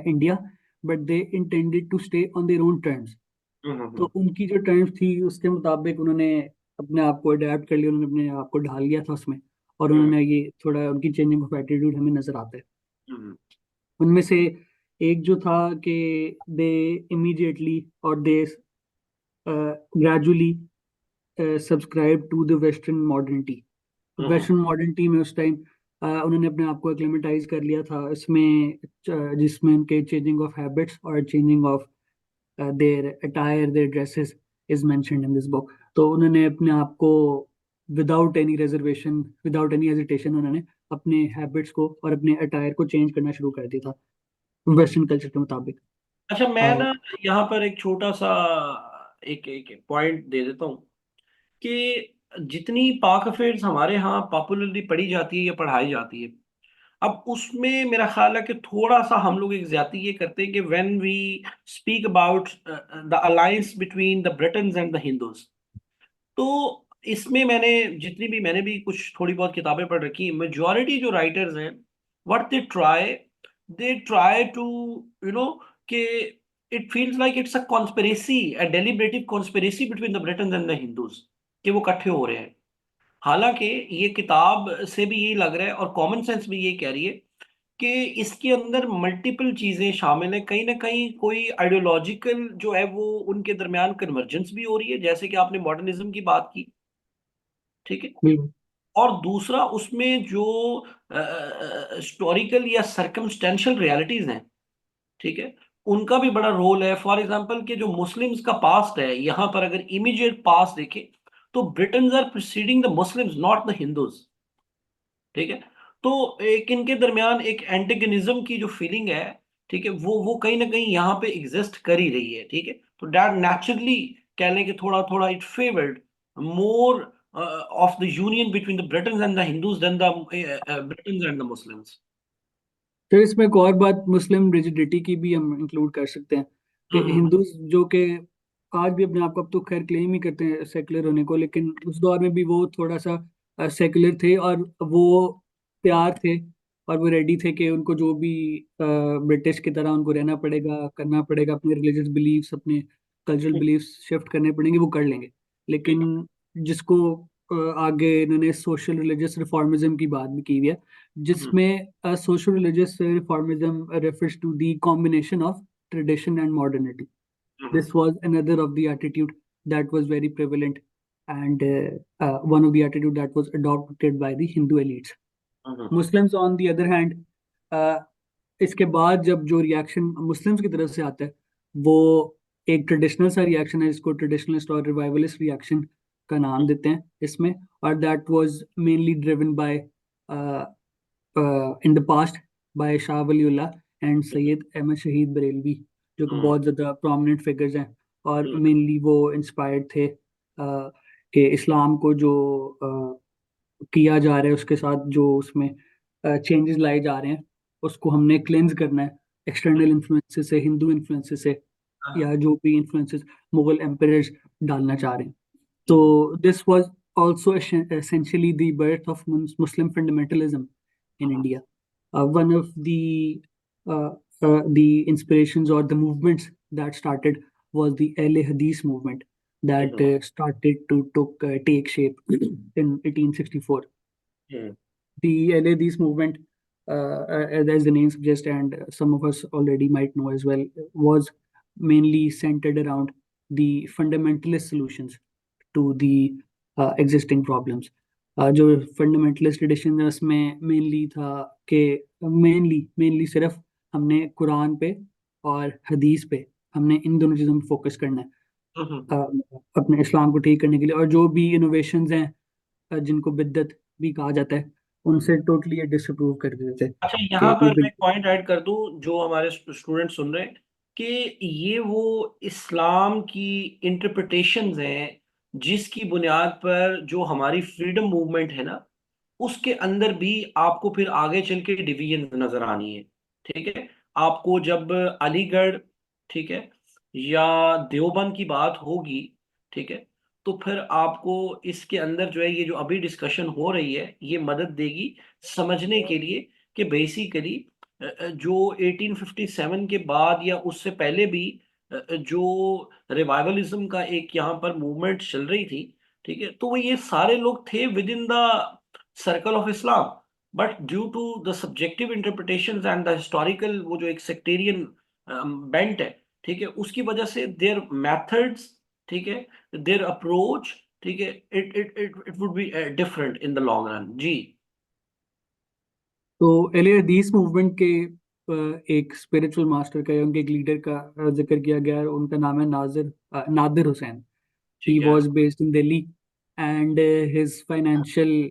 Speaker 2: India, but they intended to stay on their own terms.
Speaker 1: Hmm.
Speaker 2: तो उनकी जो टर्म्स थी उसके मुताबिक उन्होंने अपने आप को अडेप्ट कर लिया, उन्होंने अपने आप को ढाल लिया था उसमें। और
Speaker 1: हम्म।
Speaker 2: उन्होंने ये थोड़ा उनकी चेंजिंग ऑफ एटीट्यूड हमें नजर आता है।
Speaker 1: हम्म।
Speaker 2: उनमें से एक जो था कि दे इमीडिएटली और they gradually subscribe to the western modernity.
Speaker 1: Hmm.
Speaker 2: Western modernity में उस टाइम उन्होंने अपने आप को एक्लेमेटाइज कर लिया था इसमें, जिसमें उनके चेंजिंग ऑफ हैबिट्स और changing of their attire, their dresses is mentioned in this book। तो उन्होंने अपने आप को without any reservation, without any hesitation, उन्होंने अपने हैबिट्स को और अपने अटायर को चेंज करना शुरू कर दिया था वेस्टर्न कल्चर के मुताबिक।
Speaker 1: अच्छा, मैं
Speaker 2: और
Speaker 1: ना यहाँ पर एक छोटा सा एक एक पॉइंट दे देता हूँ कि जितनी पाक अफेयर्स हमारे यहाँ पॉपुलरली पढ़ी जाती है या पढ़ाई जाती है, अब उसमें मेरा ख्याल है कि थोड़ा सा हम लोग एक ज्यादती ये करते हैं कि when we speak about the alliance between the Britons and the Hindus, तो इसमें मैंने भी कुछ थोड़ी बहुत किताबें पढ़ रखी हैं। मेजॉरिटी जो राइटर्स हैं, what they try to you know कि it feels like it's a conspiracy, a deliberative conspiracy between the Britons and the Hindus, कि वो इकट्ठे हो रहे हैं। हालांकि ये किताब से भी यही लग रहा है और कॉमन सेंस भी यही कह रही है कि इसके अंदर मल्टीपल चीजें शामिल हैं। कहीं ना कहीं कोई आइडियोलॉजिकल जो है वो उनके दरमियान कन्वर्जेंस भी हो रही है, जैसे कि आपने मॉडर्निज्म की बात की। ठीक है।
Speaker 2: बिल्कुल।
Speaker 1: और दूसरा उसमें जो हिस्टोरिकल या सर्कमस्टेंशियल रियलिटीज हैं, ठीक है, उनका भी बड़ा रोल है। फॉर एग्जांपल कि जो मुस्लिम्स का पास्ट है यहाँ पर, अगर इमीडिएट पास्ट देखें, तो Britons are preceding the Muslims, not the Hindus. ठीक है। तो एक इनके दरमियान एक एंटेगनिज्म की जो फीलिंग है, ठीक है, वो कहीं ना कहीं यहाँ पे एग्जिस्ट कर ही रही है। ठीक है। तो डैट नेचुरली कह लें कि थोड़ा थोड़ा it favoured more of the union between the Britons and the Hindus than the Britons and the Muslims.
Speaker 2: फिर इसमें एक और बात मुस्लिम रिजिडिटी की भी हम इंक्लूड कर सकते हैं कि
Speaker 1: हम्म।
Speaker 2: हिंदू जो कि आज भी अपने आप को, अब तो खैर क्लेम ही करते हैं सेकुलर होने को, लेकिन उस दौर में भी वो थोड़ा सा सेकुलर थे, और वो तैयार थे और वो रेडी थे कि उनको जो भी ब्रिटिश की तरह उनको रहना पड़ेगा, करना पड़ेगा, अपने रिलीजियस बिलीफ्स, अपने कल्चरल बिलीफ्स शिफ्ट करने पड़ेंगे, वो कर लेंगे।
Speaker 1: ठीक
Speaker 2: लेकिन जिसको आगे इन्होंने सोशल रिलीजियस रिफॉर्मिज्म की बात भी की हुई है,
Speaker 1: है।
Speaker 2: जिसमें social religious reformism refers to the combination of tradition and modernity.
Speaker 1: Hmm.
Speaker 2: This was another of the attitude that was very prevalent, and one of the attitude that was adopted by the Hindu elites.
Speaker 1: Hmm.
Speaker 2: Muslims, on the other hand, uh, इसके बाद जब जो reaction Muslims की तरफ से आता है, वो एक ट्रेडिशनल सा रिएक्शन है, इसको ट्रेडिशनलिस्ट और रिवाइवलिस्ट रिएक्शन का नाम देते हैं इसमें। और that was mainly driven by in the past by Shah Waliullah and Syed Ahmad Shaheed Barelvi, जो कि
Speaker 1: हम्म।
Speaker 2: बहुत ज़्यादा प्रोमिनेंट फिगर्स हैं। और
Speaker 1: हम्म।
Speaker 2: मेनली वो इंस्पायर्ड थे कि इस्लाम को जो किया जा रहा है, उसके साथ जो उसमें चेंजेस लाए जा रहे हैं, उसको हमने क्लेंज करना है एक्सटर्नल इन्फ्लुएंसेस से, हिंदू इन्फ्लुएंसेस से,
Speaker 1: हाँ।
Speaker 2: या जो भी इन्फ्लुएंसेस मुगल एम्पायर्स डालना चाह रहे हैं। तो
Speaker 1: हम्म।
Speaker 2: this was also essentially the birth of Muslim fundamentalism in
Speaker 1: hmm.
Speaker 2: India. One of uh, the inspirations or the movements that started was the LA Hadith movement that
Speaker 1: hmm.
Speaker 2: started to take shape in 1864.
Speaker 1: Hmm.
Speaker 2: The LA Hadith movement as the name suggests, and some of us already might know as well, was mainly centered around the fundamentalist solutions to the existing problems. जो fundamentalist tradition है उसमें mainly था कि mainly सिर्फ हमने कुरान पे और हदीस पे, हमने इन दोनों चीज़ों पे फोकस करना है
Speaker 1: हम्म।
Speaker 2: अपने इस्लाम को ठीक करने के लिए। और जो भी इनोवेशंस हैं जिनको बिद्दत भी कहा जाता है, उनसे टोटली ये डिसअप्रूव कर देते थे
Speaker 1: अच्छा,
Speaker 2: कि
Speaker 1: यहाँ
Speaker 2: ये
Speaker 1: पर मैं एक
Speaker 2: बिल्कुल।
Speaker 1: पॉइंट ऐड कर दूं, जो हमारे स्टूडेंट सुन रहे हैं, कि ये वो इस्लाम की इंटरप्रिटेशंस हैं जिसकी बुनियाद पर जो हमारी फ्रीडम मूवमेंट है ना, उसके अंदर भी आपको फिर आगे चल के डिवीजन नजर आनी है। ठीक है, आपको जब अलीगढ़, ठीक है, या देवबंद की बात होगी, ठीक है, तो फिर आपको इसके अंदर जो है ये जो अभी डिस्कशन हो रही है ये मदद देगी समझने के लिए कि बेसिकली जो 1857 के बाद या उससे पहले भी जो रिवाइवलिज्म का एक यहाँ पर मूवमेंट चल रही थी, ठीक है, तो वो ये सारे लोग थे within the circle of Islam, but due to the subjective interpretations and the historical वो जो एक सेक्टेरियन बेंट है, ठीक है, उसकी वजह से देयर मेथड्स, ठीक है, देयर अप्रोच, ठीक है, it would be different in the long run. जी।
Speaker 2: तो एलिया हदीस मूवमेंट के एक स्पिरिचुअल मास्टर का या उनके एक लीडर का जिक्र किया गया है। उनका नाम है नादिर हुसैन। ही
Speaker 1: ठीक है।
Speaker 2: Was based in Delhi, and his financial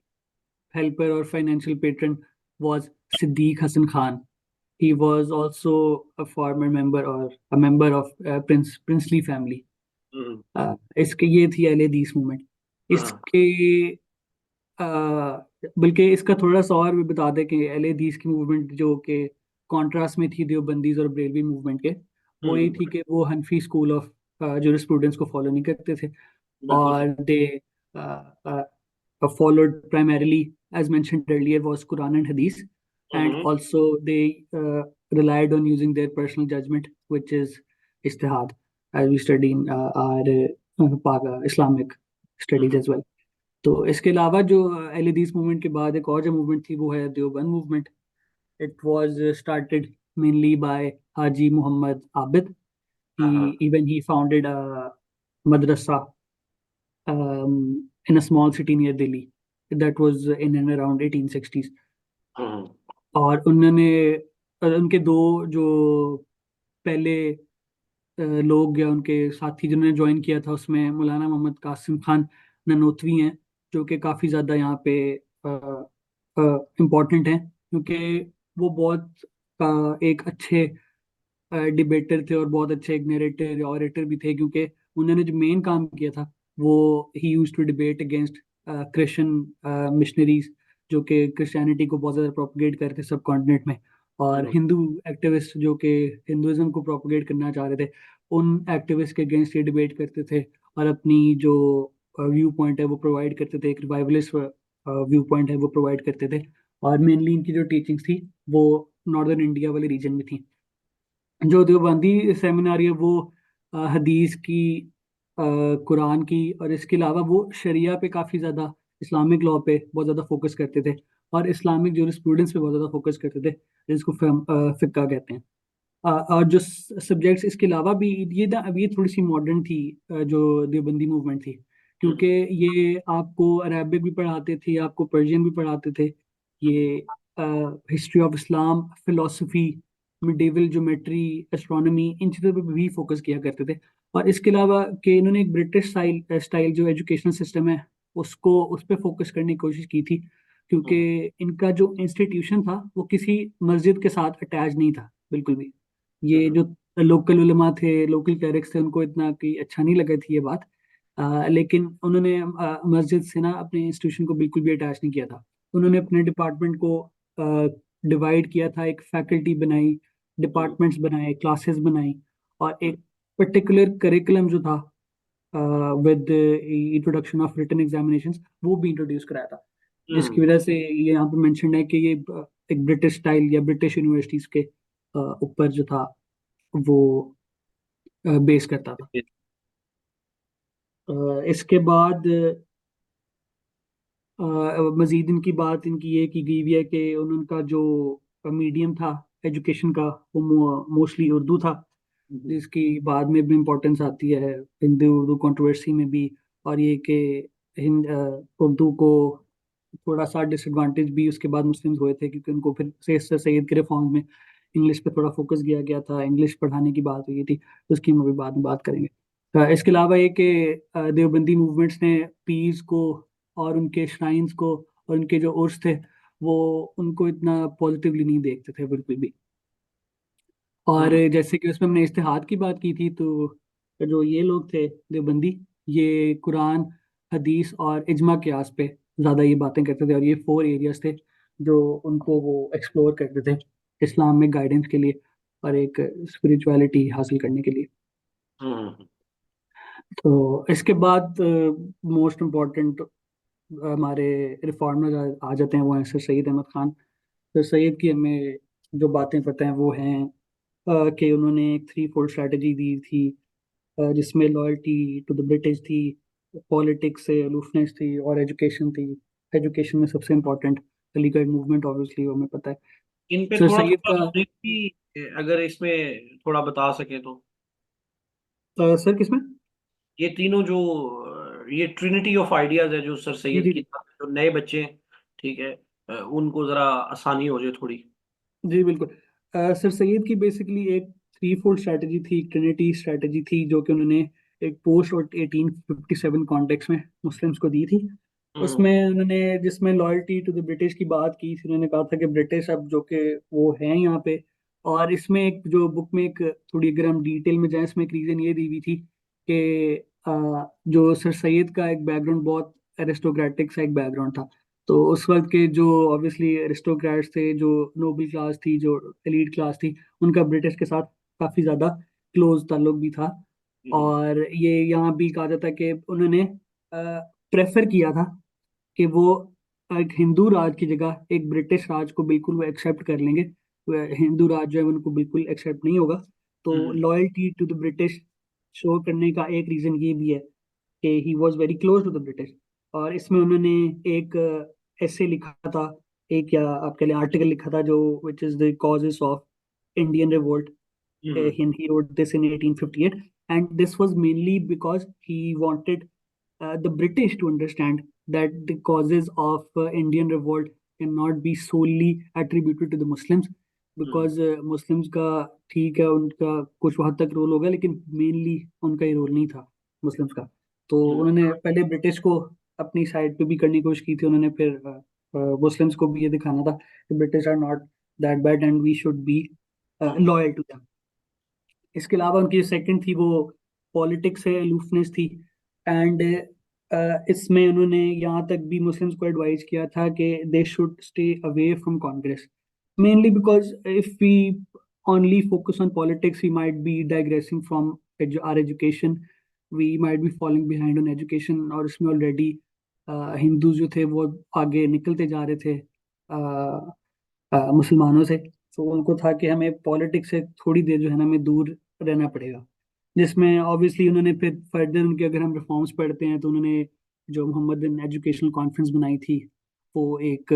Speaker 2: helper or financial patron was Siddiq Hassan Khan. He was also a former member or a member of princely family.
Speaker 1: हम्म।
Speaker 2: इसके ये थी अल हदीस मूवमेंट।
Speaker 1: हाँ।
Speaker 2: इसके अ, बल्कि इसका थोड़ा सा और भी बता दें कि अल हदीस की मूवमेंट जो कि कॉन्ट्रास्ट में थी देवबंदीज और बरेलवी मूवमेंट के, वो ये
Speaker 1: हम्म।
Speaker 2: थी कि वो हनफी स्कूल ऑफ जूरिस्प्रूडेंस को फॉलो नहीं करते थे।
Speaker 1: बिल्कुल सही।
Speaker 2: और दे followed primarily, as mentioned earlier, was Quran and Hadith, and
Speaker 1: hmm.
Speaker 2: also they relied on using their personal judgment, which is ijtihad, as we study in our Islamic studies
Speaker 1: hmm.
Speaker 2: as well. तो इसके अलावा जो अल हदीस movement के बाद एक और जो मूवमेंट थी वो है Deoband movement. It was started mainly by Haji Muhammad Abid.
Speaker 1: हाँ।
Speaker 2: Even he founded a madrasa in a small city near Delhi. That was in and around 1860s.
Speaker 1: हम्म।
Speaker 2: और उन्होंने उनके दो जो पहले लोग या उनके साथी जिन्होंने ज्वाइन किया था, उसमें मौलाना मोहम्मद कासिम खान ननोतवी हैं, जो कि काफ़ी ज़्यादा यहाँ पे इम्पोर्टेंट हैं, क्योंकि वो बहुत एक अच्छे डिबेटर थे और बहुत अच्छे एक नरेटर ऑरेटर भी थे, क्योंकि उन्होंने जो मेन काम किया था वो ही use to debate against Christian missionaries, जो कि क्रिश्चियनिटी को बहुत ज़्यादा प्रोपगेट करते सब कॉन्टिनेंट में। और
Speaker 1: हम्म।
Speaker 2: हिंदू एक्टिविस्ट जो कि हिंदुज़म को प्रोपगेट करना चाह रहे थे, उन एक्टिविस्ट के अगेंस्ट ये डिबेट करते थे और अपनी जो व्यू पॉइंट है वो प्रोवाइड करते थे, एक रिवाइवलिस्ट व्यू पॉइंट है वो प्रोवाइड करते थे। और मेनली इनकी जो टीचिंग्स थी वो नॉर्दर्न इंडिया वाले रीजन में थी। जो देवबंदी सेमिनार है वो हदीस की, अ, कुरान की, और इसके अलावा वो शरिया पे काफ़ी ज़्यादा, इस्लामिक लॉ पे बहुत ज़्यादा फोकस करते थे, और इस्लामिक जूरिस्प्रूडेंस पे बहुत ज़्यादा फोकस करते थे, जिसको फिक्का कहते हैं। और जो सब्जेक्ट्स इसके अलावा भी, ये ना अब ये थोड़ी सी मॉडर्न थी, जो देवबंदी मूवमेंट थी, क्योंकि
Speaker 1: हम्म।
Speaker 2: ये आपको अरेबिक भी पढ़ाते थे, आपको पर्शियन भी पढ़ाते थे, ये history of Islam, philosophy, medieval geometry, astronomy, इन चीज़ों पे भी फोकस किया करते थे। और इसके अलावा कि इन्होंने एक ब्रिटिश स्टाइल स्टाइल जो एजुकेशनल सिस्टम है उसको, उस पर फोकस करने की कोशिश की थी, क्योंकि
Speaker 1: हम्म।
Speaker 2: इनका जो इंस्टीट्यूशन था वो किसी मस्जिद के साथ अटैच नहीं था बिल्कुल भी। ये
Speaker 1: हम्म।
Speaker 2: जो लोकल उलमा थे, लोकल क्लरिक्स थे, उनको इतना कोई अच्छा नहीं लगा थी ये बात। लेकिन उन्होंने मस्जिद से ना अपने इंस्टीट्यूशन को बिल्कुल भी अटैच नहीं किया था। उन्होंने अपने डिपार्टमेंट को डिवाइड किया था, एक फैकल्टी बनाई,
Speaker 1: हम्म।
Speaker 2: डिपार्टमेंट्स बनाए, क्लासेस बनाई, और एक पर्टिकुलर करिकुलम जो था with introduction of written examinations, वो भी इंट्रोड्यूस कराया था। जिसकी
Speaker 1: हम्म।
Speaker 2: वजह से ये यहाँ पे मेंशन है कि ये एक ब्रिटिश स्टाइल या ब्रिटिश यूनिवर्सिटीज के ऊपर जो था वो बेस करता था। इसके बाद मजीद इनकी बात इनकी ये की गई हुई है कि उनका जो मीडियम था एजुकेशन का, वो मोस्टली उर्दू था,
Speaker 1: हम्म।
Speaker 2: जिसकी बाद में भी इम्पोर्टेंस आती है हिंदू उर्दू कंट्रोवर्सी में भी। और ये कि उर्दू को थोड़ा सा डिसएडवांटेज भी उसके बाद मुस्लिम्स हुए थे, क्योंकि उनको फिर सैयद सैयद के रिफॉर्म में इंग्लिश पे थोड़ा फोकस किया गया था, इंग्लिश पढ़ाने की बात हुई थी। उसकी हम अभी बाद में बात करेंगे। इसके अलावा ये कि देवबंदी मूवमेंट्स ने पीस को और उनके श्राइन्स को और उनके जो उर्स थे वो उनको इतना पॉजिटिवली नहीं देखते थे बिल्कुल भी। और
Speaker 1: हम्म।
Speaker 2: जैसे कि उसमें हमने इस्तिहाद की बात की थी, तो जो ये लोग थे देवबंदी, ये कुरान, हदीस और इजमा कियास पे ज़्यादा ये बातें करते थे, और ये 4 एरियाज थे जो उनको वो एक्सप्लोर करते थे इस्लाम में गाइडेंस के लिए और एक स्पिरिचुअलिटी हासिल करने के लिए।
Speaker 1: हम्म।
Speaker 2: तो इसके बाद मोस्ट इम्पोर्टेंट हमारे रिफॉर्मर्स आ जाते हैं, वो हैं सर सैयद अहमद खान। सर सैयद की हमें जो बातें पता हैं वो हैं कि उन्होंने एक 3 फोल्ड स्ट्रैटेजी दी थी, जिसमें लॉयल्टी टू द ब्रिटिश थी, पॉलिटिक्स से अलूफनेस थी, और एजुकेशन थी। एजुकेशन में सबसे इम्पोर्टेंट अलीगढ़ मूवमेंट, ऑब्वियसली वो हमें पता है।
Speaker 1: इन पे
Speaker 2: सर
Speaker 1: थोड़ा
Speaker 2: सैयद
Speaker 1: थोड़ा
Speaker 2: का
Speaker 1: ब्रीफली अगर इसमें थोड़ा बता सके तो।
Speaker 2: सर किसमें?
Speaker 1: ये तीनों जो ये ट्रिनिटी ऑफ आइडियाज है जो सर
Speaker 2: जी
Speaker 1: सैयद
Speaker 2: जी
Speaker 1: की तरफ से, जो नए बच्चे हैं, ठीक है, उनको जरा आसानी हो जाए थोड़ी।
Speaker 2: जी बिल्कुल। सर सैयद की बेसिकली एक 3 फोल्ड स्ट्रैटेजी थी, ट्रिनिटी स्ट्रैटेजी थी, जो कि उन्होंने एक पोस्ट और 1857 कॉन्टेक्स्ट में मुस्लिम्स को दी थी।
Speaker 1: हम्म।
Speaker 2: उसमें उन्होंने, जिसमें लॉयल्टी टू द ब्रिटिश की बात की थी, उन्होंने कहा था कि ब्रिटिश अब जो कि वो हैं यहाँ पे। और इसमें एक जो बुक में एक थोड़ी अगर हम डिटेल में जाएं, इसमें एक रीज़न ये दी हुई थी कि जो सर सैयद का एक बैकग्राउंड बहुत एरिस्टोक्रेटिक सा एक बैकग्राउंड था। तो उस वक्त के जो ऑब्वियसली एरिस्टोक्रेट्स थे, जो नोबल क्लास थी, जो एलीट क्लास थी, उनका ब्रिटिश के साथ काफ़ी ज़्यादा क्लोज ताल्लुक भी था।
Speaker 1: हम्म।
Speaker 2: और ये यहाँ भी कहा जाता है कि उन्होंने प्रेफर किया था कि वो एक हिंदू राज की जगह एक ब्रिटिश राज को बिल्कुल वो एक्सेप्ट कर लेंगे। हिंदू राज जो है उनको बिल्कुल एक्सेप्ट नहीं होगा। तो
Speaker 1: hmm.
Speaker 2: Loyalty to the British show करने का एक रीज़न ये भी है कि he was very close to the British. और इसमें उन्होंने एक ऐसे लिखा था, एक या आप कह लें आर्टिकल लिखा था, जो which is the causes of Indian revolt.
Speaker 1: Hmm.
Speaker 2: He wrote this in 1858, and this was mainly because he wanted the British to understand that the causes of Indian revolt cannot be solely attributed to the Muslims,
Speaker 1: hmm.
Speaker 2: because Muslims का ठीक है, उनका कुछ हद तक role होगा, लेकिन mainly उनका ही रोल नहीं था मुस्लिम्स का। तो
Speaker 1: हम्म।
Speaker 2: उन्होंने पहले ब्रिटिश को अपनी साइड पे भी करने की कोशिश की थी, उन्होंने फिर मुस्लिम्स को भी ये दिखाना था कि British are not that bad and we should be
Speaker 1: hmm.
Speaker 2: Loyal to them. इसके अलावा उनकी सेकंड थी वो पॉलिटिक्स से अलूफनेस थी। एंड इसमें उन्होंने यहाँ तक भी मुस्लिम्स को एडवाइस किया था कि they should stay away from Congress, mainly because if we only focus on politics we might be digressing from our education, we might be falling behind on education। और इसमें ऑलरेडी हिंदू जो थे वो आगे निकलते जा रहे थे मुसलमानों से। तो उनको था कि हमें पॉलिटिक्स से थोड़ी देर जो है ना हमें दूर रहना पड़ेगा। जिसमें ऑब्वियसली उन्होंने फिर फर्दर उनके अगर हम रिफॉर्म्स पढ़ते हैं तो उन्होंने जो मोहम्मद एजुकेशनल कॉन्फ्रेंस बनाई थी, वो एक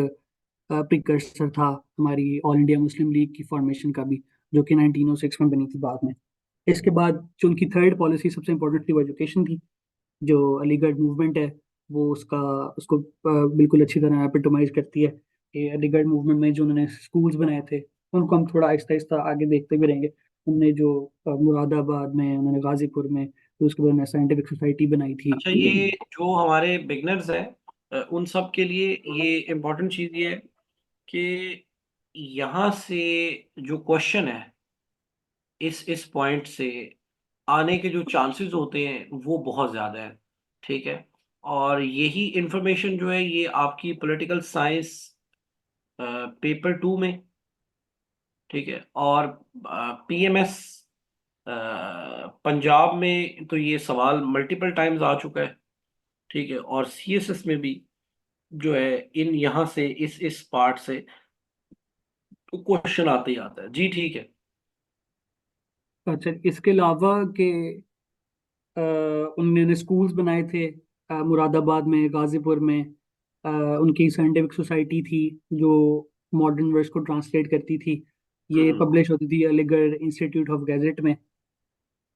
Speaker 2: प्रिकर्सर था हमारी ऑल इंडिया मुस्लिम लीग की फॉर्मेशन का भी, जो कि 1906 में बनी थी बाद में। इसके बाद जो उनकी थर्ड पॉलिसी सबसे इंपॉर्टेंट थी वो एजुकेशन थी। जो अलीगढ़ मूवमेंट है वो उसका उसको बिल्कुल अच्छी तरह एपिटोमाइज करती है कि अलीगढ़ मूवमेंट में जो उन्होंने स्कूल्स बनाए थे उनको हम थोड़ा आहिस्ता आहिस्ता आगे देखते भी रहेंगे। उन्होंने जो मुरादाबाद में, उन्होंने गाजीपुर में, तो उसके बाद उन्होंने साइंटिफिक सोसाइटी बनाई थी।
Speaker 1: अच्छा, ये जो हमारे बिगनर्स हैं, उन सब के लिए ये इम्पोर्टेंट चीज़ ये है कि यहाँ से जो क्वेश्चन है, इस पॉइंट से आने के जो चांसेस होते हैं वो बहुत ज़्यादा है। ठीक है। और यही इंफॉर्मेशन जो है ये आपकी पॉलिटिकल साइंस पेपर 2 में, ठीक है, और पीएमएस पंजाब में तो ये सवाल मल्टीपल टाइम्स आ चुका है। ठीक है। और सीएसएस में भी जो है इन यहाँ से इस पार्ट से क्वेश्चन आते ही आता है। जी ठीक है।
Speaker 2: अच्छा, इसके अलावा के उन्होंने स्कूल्स बनाए थे मुरादाबाद में, गाजीपुर में। उनकी साइंटिफिक सोसाइटी थी जो मॉडर्न वर्ड्स को ट्रांसलेट करती थी। ये
Speaker 1: हम्म।
Speaker 2: पब्लिश होती थी अलीगढ़ इंस्टीट्यूट ऑफ गैजेट में।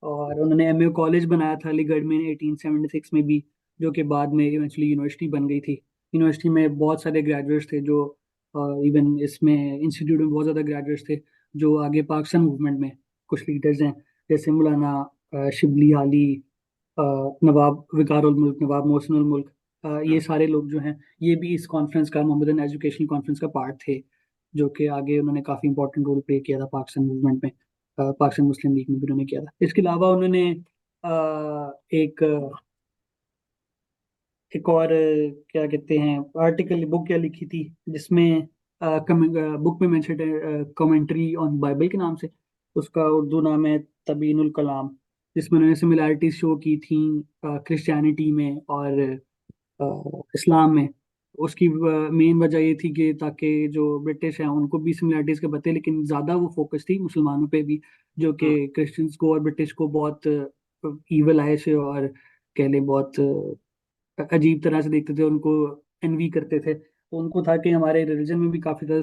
Speaker 2: और उन्होंने एमए कॉलेज बनाया था अलीगढ़ में 1876 में भी, जो कि बाद में इवेंचुअली यूनिवर्सिटी बन गई थी। यूनिवर्सिटी में बहुत सारे ग्रेजुएट्स थे जो, इवन इसमें इंस्टीट्यूट में बहुत ज़्यादा ग्रेजुएट्स थे जो आगे पाकिस्तान मूवमेंट में कुछ लीडर्स हैं, जैसे मौलाना शिबली आली, अ, नवाब विकार उल मुल्क, नवाब मोहसिन उल मुल्क, ये
Speaker 1: हम्म।
Speaker 2: सारे लोग जो हैं ये भी इस कॉन्फ्रेंस का, मोहम्मदन एजुकेशन कॉन्फ्रेंस का पार्ट थे, जो कि आगे उन्होंने काफ़ी इंपॉर्टेंट रोल प्ले किया था पाकिस्तान मूवमेंट में। पाकिस्तान मुस्लिम लीग में भी उन्होंने किया था। इसके अलावा उन्होंने एक एक और क्या कहते हैं आर्टिकल, बुक क्या लिखी थी, जिसमें बुक में मेंशन है कमेंट्री ऑन बाइबल के नाम से। उसका उर्दू नाम है तबीनुल कलाम, जिसमें उन्होंने सिमिलैरिटीज शो की थी क्रिश्चियनिटी में और इस्लाम में। उसकी मेन वजह ये थी कि ताकि जो ब्रिटिश हैं उनको भी सिमिलैरिटीज के बते, लेकिन ज़्यादा वो फोकस थी मुसलमानों पे भी, जो कि
Speaker 1: हम्म।
Speaker 2: क्रिश्चियंस को और ब्रिटिश को बहुत ईवल आए से और कह लें बहुत अजीब तरह से देखते थे, उनको एनवी करते थे। तो उनको था कि हमारे रिलीजन में भी काफ़ी ज़्यादा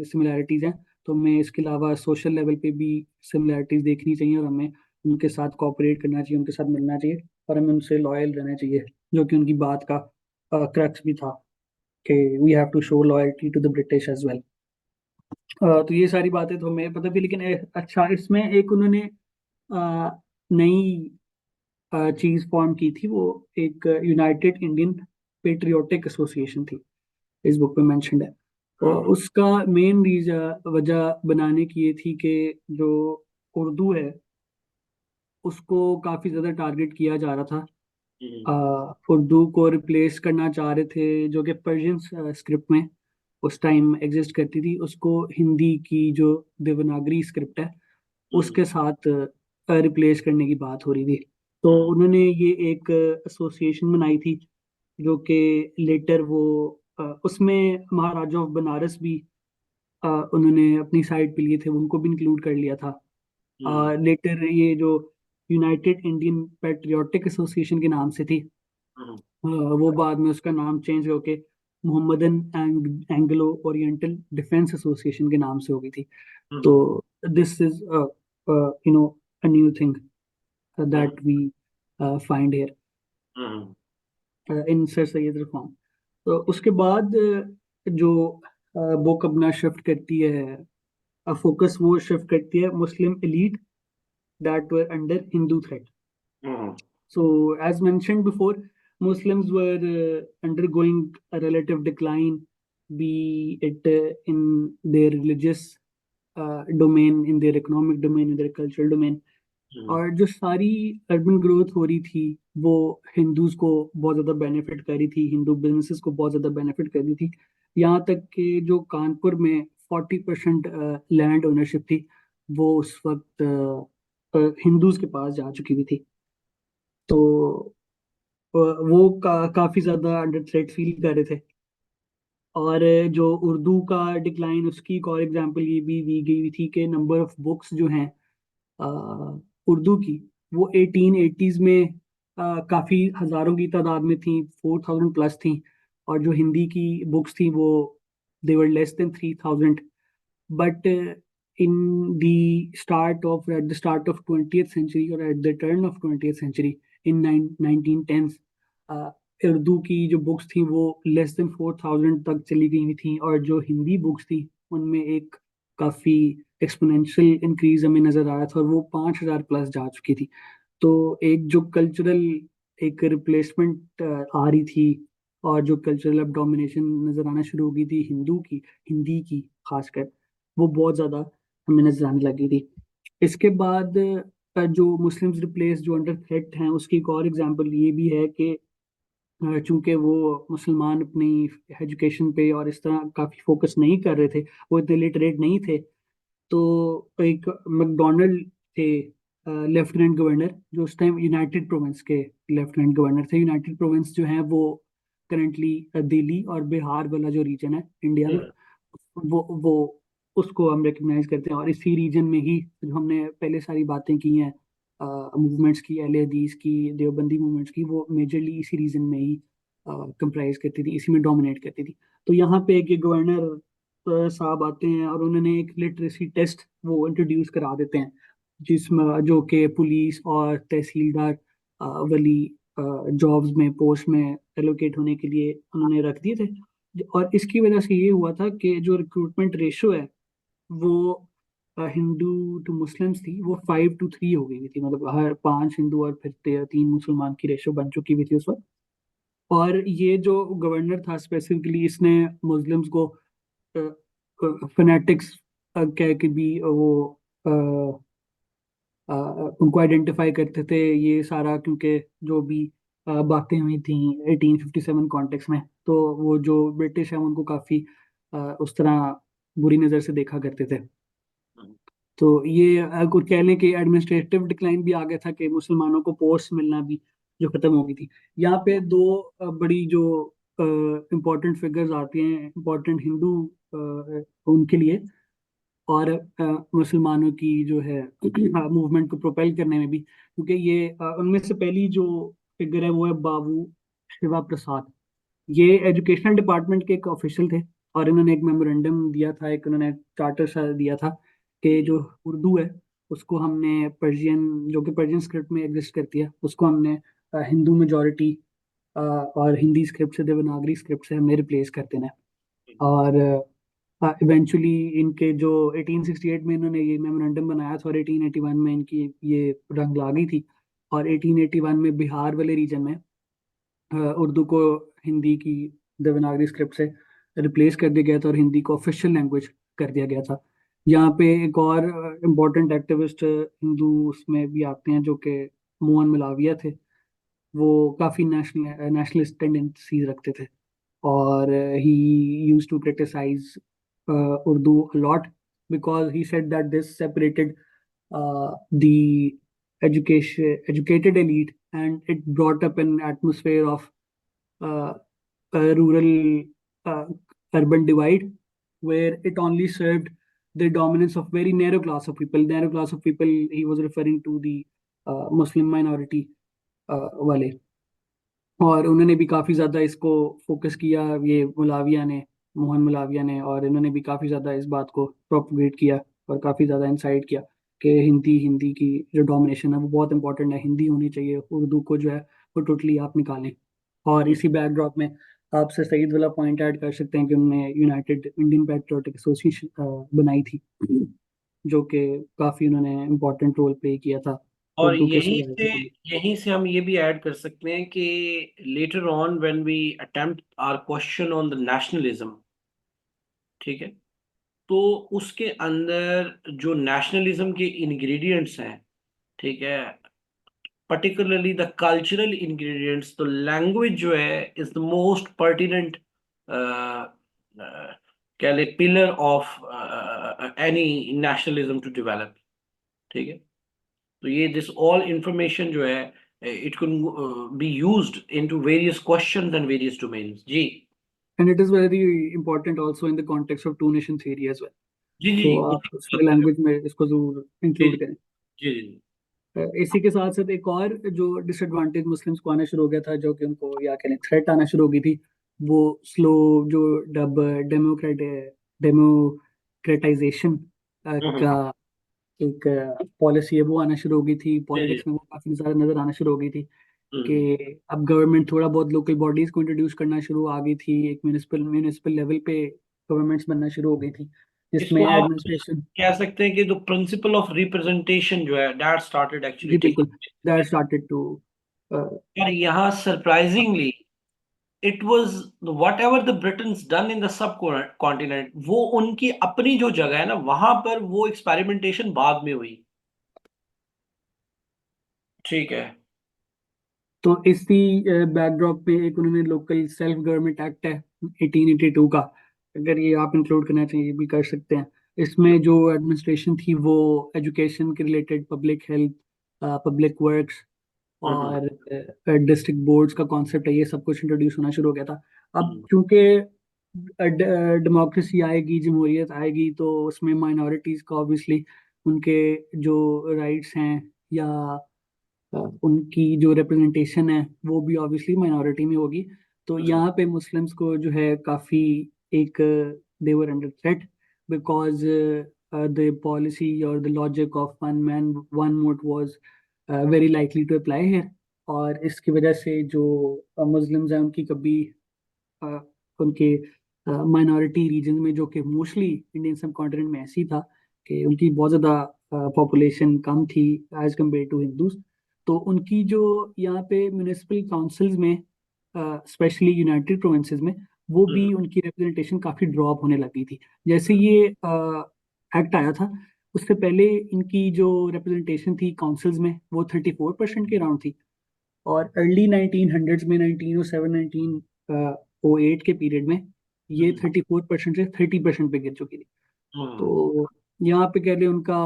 Speaker 2: सिमिलैरिटीज़ हैं, तो हमें इसके अलावा सोशल लेवल पे भी सिमिलैरिटीज़ देखनी चाहिए और हमें उनके साथ कोऑपरेट करना चाहिए, उनके साथ मिलना चाहिए और हमें उनसे लॉयल रहना चाहिए, जो कि उनकी बात का क्रक्स भी था कि we have to show loyalty to the British as well. तो ये सारी बातें तो हमें पता थी, लेकिन अच्छा इसमें एक उन्होंने नई चीज फॉर्म की थी, वो एक यूनाइटेड इंडियन पेट्रियोटिक एसोसिएशन थी, इस बुक में मेंशन्ड है। और
Speaker 1: हम्म।
Speaker 2: उसका मेन रीजन, वजह बनाने की ये थी कि जो उर्दू है उसको काफ़ी ज़्यादा टारगेट किया जा रहा था।
Speaker 1: हम्म।
Speaker 2: उर्दू को रिप्लेस करना चाह रहे थे, जो कि पर्शियन स्क्रिप्ट में उस टाइम एग्जिस्ट करती थी, उसको हिंदी की जो देवनागरी स्क्रिप्ट है
Speaker 1: हम्म।
Speaker 2: उसके साथ रिप्लेस करने की बात हो रही थी। तो
Speaker 1: हम्म।
Speaker 2: उन्होंने ये एक एसोसिएशन बनाई थी, जो कि लेटर वो उसमें महाराजा ऑफ बनारस भी उन्होंने अपनी साइड पे लिए थे, उनको भी इंक्लूड कर लिया था।
Speaker 1: हम्म।
Speaker 2: लेटर ये जो यूनाइटेड इंडियन पेट्रियोटिक एसोसिएशन के नाम से थी,
Speaker 1: हम्म।
Speaker 2: वो बाद में उसका नाम चेंज होके Mohammedan Anglo Oriental Defence Association के नाम से हो गई थी। तो
Speaker 1: hmm.
Speaker 2: This is a new thing
Speaker 1: hmm.
Speaker 2: That we find here
Speaker 1: hmm.
Speaker 2: In Sir Syed reform. तो उसके बाद जो बुक अपना शिफ्ट करती है, फोकस वो शिफ्ट करती है Muslim elite that were under Hindu threat.
Speaker 1: Hmm.
Speaker 2: So, as mentioned before, Muslims were undergoing a relative decline, be it in their religious domain, in their economic domain, in their cultural domain.
Speaker 1: हम्म।
Speaker 2: और जो सारी urban growth हो रही थी वो Hindus को बहुत ज़्यादा बेनिफिट कर रही थी, हिंदू बिजनेसेस को बहुत ज़्यादा बेनिफिट कर रही थी। यहाँ तक कि जो कानपुर में 40% लैंड ओनरशिप थी वो उस वक्त हिंदूज के पास जा चुकी हुई थी। तो वो काफी ज्यादा अंडर थ्रेट फील कर रहे थे। और जो उर्दू का डिक्लाइन, उसकी एक और एग्जांपल ये भी दी गई थी कि नंबर ऑफ बुक्स जो हैं अ, उर्दू की, वो 1880s में काफी हजारों की तादाद में थी, 4000 प्लस थी। और जो हिंदी की बुक्स थी वो देवर less than 3000। But in the start of at the start of 20th century or at the turn of 20th century in 1910s, uh, Urdu की जो बुक्स थी वो लेस देन 4000 तक चली गई थी, और जो हिंदी बुक्स थी उनमें एक काफ़ी एक्सपोनेंशियल इंक्रीज हमें नज़र आया था और वो 5000 प्लस जा चुकी थी। तो एक जो कल्चरल एक रिप्लेसमेंट आ रही थी, और जो कल्चरल अब डोमिनेशन नज़र आना शुरू हो गई थी हिंदी की खासकर, वो बहुत ज़्यादा हमें नजर आने लगी थी। इसके बाद जो मुस्लिम्स रिप्लेस जो अंडर थ्रेट हैं, उसकी एक और एग्जांपल ये भी है कि चूंकि वो मुसलमान अपनी एजुकेशन पे और इस तरह काफ़ी फोकस नहीं कर रहे थे, वो इतने लिटरेट नहीं थे। तो एक मैकडोनल्ड थे लेफ्टिनेंट गवर्नर, जो उस टाइम यूनाइटेड प्रोविंस के लेफ्टिनेंट गवर्नर थे। यूनाइटेड प्रोविंस जो है वो करंटली दिल्ली और बिहार वाला जो रीजन है इंडिया में,
Speaker 1: हम्म।
Speaker 2: वो उसको हम रिकग्नाइज करते हैं। और इसी रीजन में ही जो हमने पहले सारी बातें की हैं मूवमेंट्स की, अहले हदीस की, देवबंदी मूवमेंट्स की, वो मेजरली इसी रीजन में ही कंप्राइज करती थी, इसी में डोमिनेट करती थी। तो यहाँ पे एक ये गवर्नर साहब आते हैं और उन्होंने एक लिटरेसी टेस्ट वो इंट्रोड्यूस करा देते हैं, जिसमें जो कि पुलिस और तहसीलदार वाली जॉब्स में पोस्ट में एलोकेट होने के लिए उन्होंने रख दिए थे। और इसकी वजह से ये हुआ था कि जो रिक्रूटमेंट रेशो है वो हिंदू टू मुस्लिम्स थी, वो 5-3 हो गई थी, मतलब हर 5 हिंदू और फिर 3 मुसलमान की रेशो बन चुकी हुई थी उस वक्त। और ये जो गवर्नर था स्पेसिफिकली, इसने मुस्लिम्स को फनेटिक्स कह के भी वो अ, उनको आइडेंटिफाई करते थे, ये सारा क्योंकि जो भी बातें हुई थी 1857 कॉन्टेक्स्ट में, तो वो जो ब्रिटिश है उनको काफ़ी उस तरह बुरी नज़र से देखा करते थे। तो ये कुछ कह लें कि एडमिनिस्ट्रेटिव डिक्लाइन भी आ गया था कि मुसलमानों को पोस्ट मिलना भी जो खत्म हो गई थी। यहाँ पे दो बड़ी जो इम्पोर्टेंट फिगर्स आती हैं इम्पोर्टेंट हिंदू उनके लिए, और मुसलमानों की जो है मूवमेंट को प्रोपेल करने में भी, क्योंकि ये उनमें से पहली जो फिगर है वो है बाबू शिवा प्रसाद। ये एजुकेशनल डिपार्टमेंट के एक ऑफिशियल थे, और इन्होंने एक मेमोरेंडम दिया था, एक उन्होंने चार्टर सा दिया था कि जो उर्दू है उसको हमने पर्शियन, जो कि पर्शियन स्क्रिप्ट में एग्जिस्ट करती है, उसको हमने हिंदू मेजोरिटी और हिंदी स्क्रिप्ट से देवनागरी स्क्रिप्ट से हमने रिप्लेस कर देना है। और इवेंचुअली इनके जो 1868 में इन्होंने ये मेमोरेंडम बनाया था, और 1881 में इनकी ये रंग ला गई थी। और 1881 में बिहार वाले रीजन में उर्दू को हिंदी की देवनागरी स्क्रिप्ट से रिप्लेस कर दिया गया था और हिंदी को ऑफिशियल लैंग्वेज कर दिया गया था। यहाँ पे एक और इम्पोर्टेंट एक्टिविस्ट हिंदू उसमें भी आते हैं, जो कि मोहन मलाविया थे। वो काफ़ी नेशनलिस्ट टेंडेंसीज रखते थे, और he used to criticize Urdu a lot, because he said that this separated the educated elite, and it brought up an atmosphere of uh, a rural uh, urban divide, where it only served the dominance of very narrow class of people. Narrow class of people, he was referring to the Muslim minority वाले। और उन्होंने भी काफ़ी ज़्यादा इसको focus किया, ये मुलाविया ने, मोहन मुलाविया ने, और इन्होंने भी काफ़ी ज़्यादा इस बात को प्रोपगेट किया और काफ़ी ज़्यादा इंसाइट किया कि हिंदी हिंदी की जो डोमिनेशन है वो बहुत इंपॉर्टेंट है, हिंदी होनी चाहिए, उर्दू को जो है वो टोटली आप निकालें। और इसी बैकड्रॉप में आपसे सईद वाला पॉइंट ऐड कर सकते हैं कि उन्होंने यूनाइटेड इंडियन पैट्रियोटिक एसोसिएशन बनाई थी, जो कि काफ़ी उन्होंने इम्पोर्टेंट रोल प्ले किया था
Speaker 1: और
Speaker 2: उर्दू के सर्वाइवल के लिए।
Speaker 1: यहीं से हम ये भी ऐड कर सकते हैं कि later on when we attempt our question on the nationalism, ठीक है, तो उसके अंदर जो नेशनलिज्म के इंग्रेडिएंट्स हैं, ठीक है, particularly the cultural ingredients, तो लैंग्वेज जो है इज द मोस्ट पर्टिनेंट कह ले pillar of any nationalism to develop, ठीक है। तो ये दिस ऑल इंफॉर्मेशन जो है it can be used into various questions and various domains. जी
Speaker 2: And it is very important also in the context of two nation theory as well.
Speaker 1: जी जी
Speaker 2: तो
Speaker 1: जी,
Speaker 2: आप उसमें लैंग्वेज में इसको जरूर
Speaker 1: जी
Speaker 2: इंक्लूड करें।
Speaker 1: जी जी
Speaker 2: इसी के साथ साथ एक और जो डिसएडवांटेज मुस्लिम्स को आना शुरू हो गया था, जो कि उनको या कहें थ्रेट आना शुरू हो गई थी, वो स्लो जो डब डेमोक्रेटाइजेशन
Speaker 1: हम्म,
Speaker 2: का एक पॉलिसी है वो आना शुरू हो गई थी।
Speaker 1: जी जी
Speaker 2: पॉलिटिक्स में वो काफी ज्यादा नजर आना शुरू हो गई थी
Speaker 1: हम्म।
Speaker 2: कि अब गवर्नमेंट थोड़ा बहुत लोकल बॉडीज को इंट्रोड्यूस करना शुरू आ गई थी, एक म्यूनिसिपल म्यूनिसिपल लेवल पे गवर्नमेंट्स बनना शुरू हो गई थी, जिसमें
Speaker 1: इसको हम
Speaker 2: एडमिनिस्ट्रेशन।
Speaker 1: कह सकते हैं कि जो प्रिंसिपल ऑफ रिप्रेजेंटेशन जो है दैट स्टार्टेड एक्चुअली
Speaker 2: जी बिल्कुल,
Speaker 1: टेकिंग।
Speaker 2: That started to.
Speaker 1: पर यहाँ surprisingly it was whatever the Britons done in the subcontinent, वो उनकी अपनी जो जगह है ना वहां पर वो एक्सपेरिमेंटेशन बाद में हुई, ठीक है।
Speaker 2: तो इसी बैकड्रॉप पे एक उन्होंने लोकल सेल्फ गवर्नमेंट एक्ट है 1882 का, अगर ये आप इंक्लूड करना चाहिए भी कर सकते हैं। इसमें जो एडमिनिस्ट्रेशन थी वो एजुकेशन के related, public health, public works
Speaker 1: hmm
Speaker 2: और डिस्ट्रिक्ट बोर्ड्स का कॉन्सेप्ट है, ये सब कुछ इंट्रोड्यूस होना शुरू हो गया था। अब
Speaker 1: हम्म
Speaker 2: क्योंकि डेमोक्रेसी आएगी, जमहूरियत आएगी, तो उसमें माइनॉरिटीज़ का ऑब्वियसली उनके जो राइट्स हैं या उनकी जो रिप्रेजेंटेशन है वो भी ऑब्वियसली माइनॉरिटी में होगी। तो
Speaker 1: हम्म
Speaker 2: यहाँ पे मुस्लिम्स को जो है काफ़ी एक they were under threat because the policy or the logic of one man one vote was very likely to apply here. और इसकी वजह से जो मुस्लिम्स हैं उनकी कभी अ, उनके माइनॉरिटी रीजन में, जो कि मोस्टली इंडियन सब कॉन्टिनेंट में ऐसी था कि उनकी बहुत ज़्यादा पॉपुलेशन कम थी एज कम्पेयर टू हिंदूज, तो उनकी जो यहाँ पे म्यूनिसिपल काउंसिल्स में, स्पेशली यूनाइटेड प्रोविंसेस में, वो भी उनकी रिप्रेजेंटेशन काफ़ी ड्रॉप होने लगी थी। जैसे ये एक्ट आया था, उससे पहले इनकी जो रिप्रेजेंटेशन थी काउंसिल्स में वो 34% के अराउंड थी, और अर्ली 1900s में 1907 1908 के पीरियड में ये 34% से 30% पे गिर चुकी थी। तो यहाँ पे कह लें उनका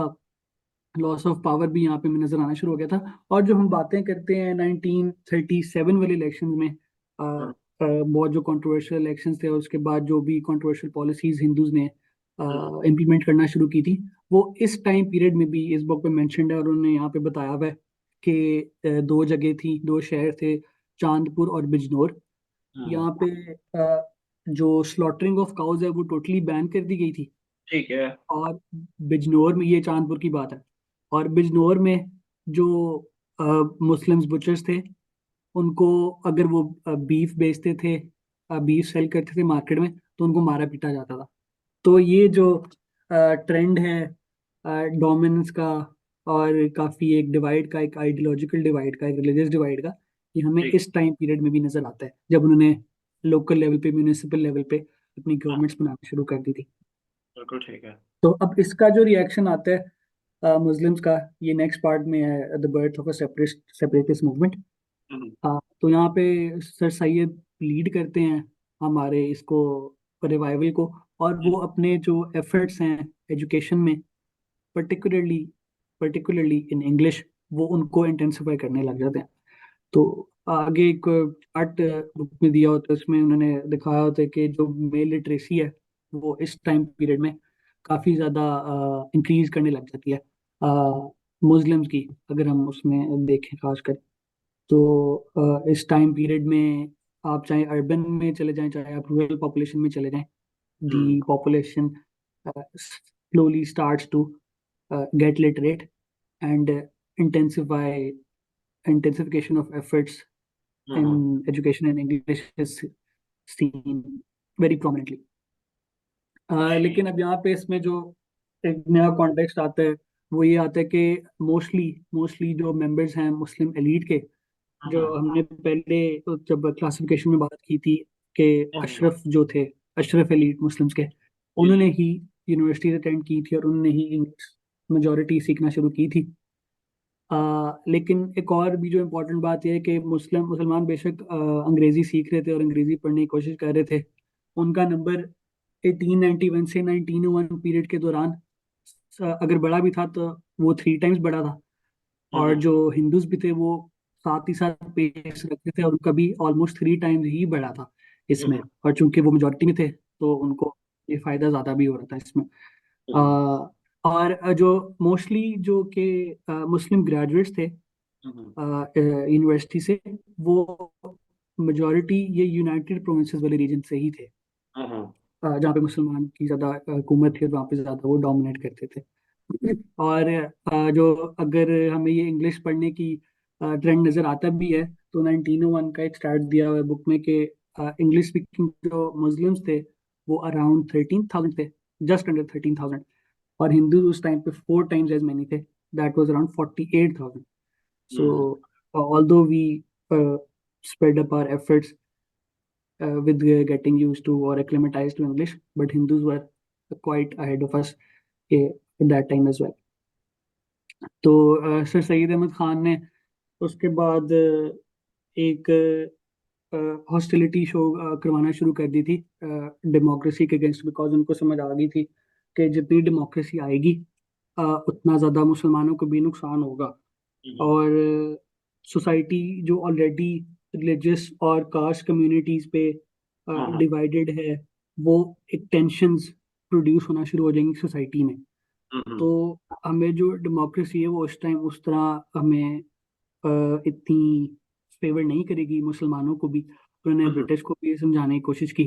Speaker 2: लॉस ऑफ पावर भी यहाँ पे नजर आना शुरू हो गया था। और जो हम बातें करते हैं 1937 वाले इलेक्शन में, बहुत जो कंट्रोवर्शियल इलेक्शंस थे, और उसके बाद जो भी कंट्रोवर्शियल पॉलिसीज हिंदूज ने इम्प्लीमेंट करना शुरू की थी, वो इस टाइम पीरियड में भी इस बुक में मेंशन्ड है। और उन्होंने यहाँ पे बताया हुआ है कि दो जगह थी, दो शहर थे, चांदपुर और बिजनौर। यहाँ पे जो स्लॉटरिंग ऑफ काउज है वो टोटली बैन कर दी गई थी।
Speaker 1: ठीक है।
Speaker 2: और बिजनौर में, ये चांदपुर की बात है, और बिजनौर में जो मुस्लिम्स बुचर्स थे, उनको अगर वो बीफ बेचते थे, बीफ सेल करते थे मार्केट में, तो उनको मारा पीटा जाता था। तो ये जो ट्रेंड है डोमिनेंस का, और काफी एक डिवाइड का, एक आइडियोलॉजिकल डिवाइड का, एक रिलीजियस डिवाइड का, ये हमें
Speaker 1: ठीक।
Speaker 2: इस टाइम पीरियड में भी नजर आता है जब उन्होंने लोकल लेवल पे, म्यूनिसिपल लेवल पे अपनी
Speaker 1: हाँ,
Speaker 2: गवर्नमेंट्स बनाना शुरू कर दी थी।
Speaker 1: बिल्कुल ठीक है।
Speaker 2: तो अब इसका जो रिएक्शन आता है मुस्लिम्स का, ये नेक्स्ट पार्ट में है, the birth of a separatist movement.
Speaker 1: Hmm.
Speaker 2: तो यहाँ पे सर सैयद लीड करते हैं हमारे इसको, रिवाइवल को, और वो अपने जो एफर्ट्स हैं एजुकेशन में, पर्टिकुलरली पर्टिकुलरली इन इंग्लिश, वो उनको इंटेंसिफाई करने लग जाते हैं। तो आगे एक चार्ट बुक में दिया होता है, उसमें उन्होंने दिखाया होता है कि जो मेल लिटरेसी है वो इस टाइम पीरियड में काफ़ी ज़्यादा इंक्रीज करने लग जाती है मुस्लिम्स की, अगर हम उसमें देखें खासकर। तो इस टाइम पीरियड में आप चाहे अर्बन में चले जाएं, चाहे आप रूरल पॉपुलेशन में चले जाएं,
Speaker 1: हम्म।
Speaker 2: दी population slowly starts to get literate, and intensify intensification of efforts
Speaker 1: hmm.
Speaker 2: in education and English is seen very prominently. लेकिन अब यहाँ पे इसमें जो एक नया कॉन्टेक्स्ट आता है, वो ये आता है कि मोस्टली मोस्टली जो मेंबर्स हैं मुस्लिम एलीट के, जो
Speaker 1: हम्म।
Speaker 2: हमने पहले तो जब क्लासिफिकेशन में बात की थी कि
Speaker 1: हम्म।
Speaker 2: अशरफ जो थे, अशरफ एलीट मुस्लिम्स के,
Speaker 1: जी
Speaker 2: उन्होंने
Speaker 1: जी।
Speaker 2: ही यूनिवर्सिटीज अटेंड की थी और उन्होंने ही इंग्लिश मेजोरिटी सीखना शुरू की थी। लेकिन एक और भी जो इम्पोर्टेंट बात यह है कि मुसलमान बेशक अंग्रेजी सीख रहे थे और अंग्रेजी पढ़ने की कोशिश कर रहे थे, उनका नंबर 1891 से 1901 पीरियड के दौरान अगर बड़ा भी था तो वो 3 टाइम्स बड़ा था। और
Speaker 1: हम्म।
Speaker 2: जो हिंदूज भी थे वो साथ ही साथ पेस रखते थे, और उनका भी ऑलमोस्ट 3 टाइम्स ही बड़ा था इसमें।
Speaker 1: हम्म।
Speaker 2: और चूंकि वो मेजोरिटी में थे तो उनको ये फायदा ज्यादा भी हो रहा था इसमें।
Speaker 1: हम्म।
Speaker 2: और जो मोस्टली जो कि मुस्लिम ग्रेजुएट्स थे
Speaker 1: हम्म।
Speaker 2: यूनिवर्सिटी से, वो मेजोरिटी ये यूनाइटेड प्रोविंसेस वाले रीजन से ही थे,
Speaker 1: हम्म।
Speaker 2: जहाँ पे मुसलमान की ज़्यादा हुकूमत थी और वहाँ पे ज़्यादा वो डोमिनेट करते थे। और जो अगर हमें ये इंग्लिश पढ़ने की ट्रेंड नज़र आता भी है, तो 1901 का एक स्टार्ट दिया हुआ है बुक में कि इंग्लिश स्पीकिंग जो मुस्लिम्स थे वो अराउंड 13,000 थे, जस्ट अंडर 13,000। और हिंदू उस टाइम पे 4 टाइम्स एज मेनी थे, that was around 48,000। So
Speaker 1: hmm.
Speaker 2: Although we spread up our efforts with getting used to or acclimatized to English, but Hindus were quite ahead of us at that time as well. तो sir Saeed Ahmad Khan ने उसके बाद एक hostility show करवाना शुरू कर दी थी democracy के अगेंस्ट, बिकॉज उनको समझ आ गई थी कि जितनी डेमोक्रेसी आएगी उतना ज़्यादा मुसलमानों को भी नुकसान होगा।
Speaker 1: हम्म।
Speaker 2: और सोसाइटी जो ऑलरेडी रिलीजियस और कास्ट कम्युनिटीज पे
Speaker 1: हम्म।
Speaker 2: डिवाइडेड है, वो एक टेंशंस प्रोड्यूस होना शुरू हो जाएंगी सोसाइटी में।
Speaker 1: हम्म।
Speaker 2: तो हमें जो डेमोक्रेसी है वो उस टाइम उस तरह हमें इतनी फेवर नहीं करेगी मुसलमानों को भी। उन्होंने
Speaker 1: हम्म।
Speaker 2: ब्रिटिश को भी ये समझाने की कोशिश की।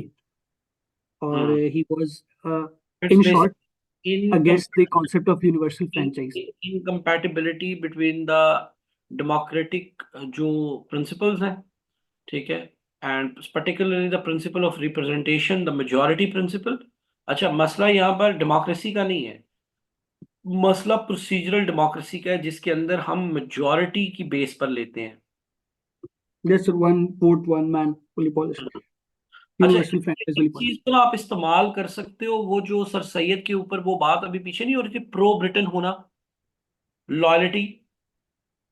Speaker 2: or he was,
Speaker 1: It's
Speaker 2: in short,
Speaker 1: basically
Speaker 2: against the concept of universal franchise.
Speaker 1: Incompatibility between the democratic जो प्रिंसिपल्स हैं, ठीक है, and particularly the principle of representation, the majority principle. अच्छा, मसला यहाँ पर डेमोक्रेसी का नहीं है, मसला प्रोसीजरल डेमोक्रेसी का है, जिसके अंदर हम मेजॉरिटी की बेस पर लेते हैं।
Speaker 2: Just one vote, one man, fully polished.
Speaker 1: अच्छा,
Speaker 2: Universal franchise,
Speaker 1: एक
Speaker 2: fully
Speaker 1: चीज
Speaker 2: polished.
Speaker 1: तो आप इस्तेमाल कर सकते हो, वो जो सर सैयद के ऊपर वो बात अभी पीछे नहीं हो रही थी, प्रो ब्रिटेन होना, लॉयल्टी,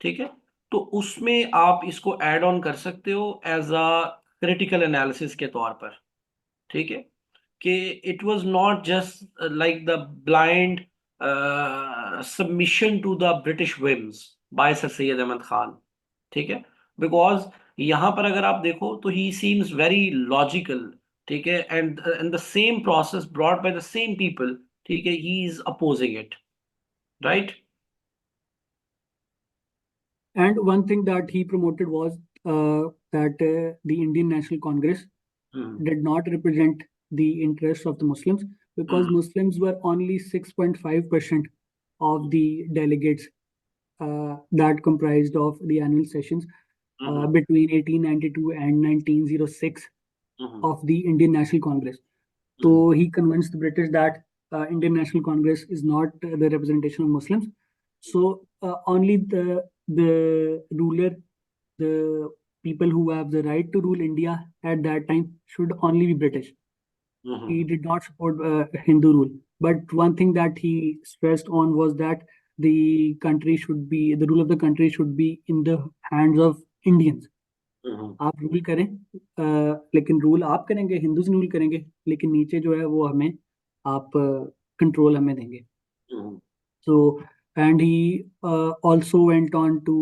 Speaker 1: ठीक है, तो उसमें आप इसको ऐड ऑन कर सकते हो एज अ क्रिटिकल एनालिसिस के तौर पर, ठीक है, कि it was not just like the blind submission to the British whims by sir Syed Ahmad Khan, ठीक है, बिकॉज यहाँ पर अगर आप देखो तो ही सीम्स वेरी लॉजिकल, ठीक है, and the same process brought by the same people, ठीक है, he is opposing it, right.
Speaker 2: And one thing that he promoted was that the Indian National Congress
Speaker 1: hmm
Speaker 2: did not represent the interests of the Muslims, because
Speaker 1: hmm
Speaker 2: Muslims were only 6.5% of the delegates that comprised of the annual sessions
Speaker 1: hmm
Speaker 2: between 1892 and 1906
Speaker 1: hmm
Speaker 2: of the Indian National Congress.
Speaker 1: Hmm
Speaker 2: So he convinced the British that Indian National Congress is not the representation of Muslims. So only the ruler, the people who have the right to rule India at that time should only be British.
Speaker 1: Hmm
Speaker 2: He did not support Hindu rule. But one thing that he stressed on was that the rule of the country should be in the hands of Indians.
Speaker 1: हम्म
Speaker 2: आप rule करें, लेकिन rule आप करेंगे, Hindus rule करेंगे, लेकिन नीचे जो है वो हमें, आप कंट्रोल हमें देंगे.
Speaker 1: हम्म
Speaker 2: So, and he also went on to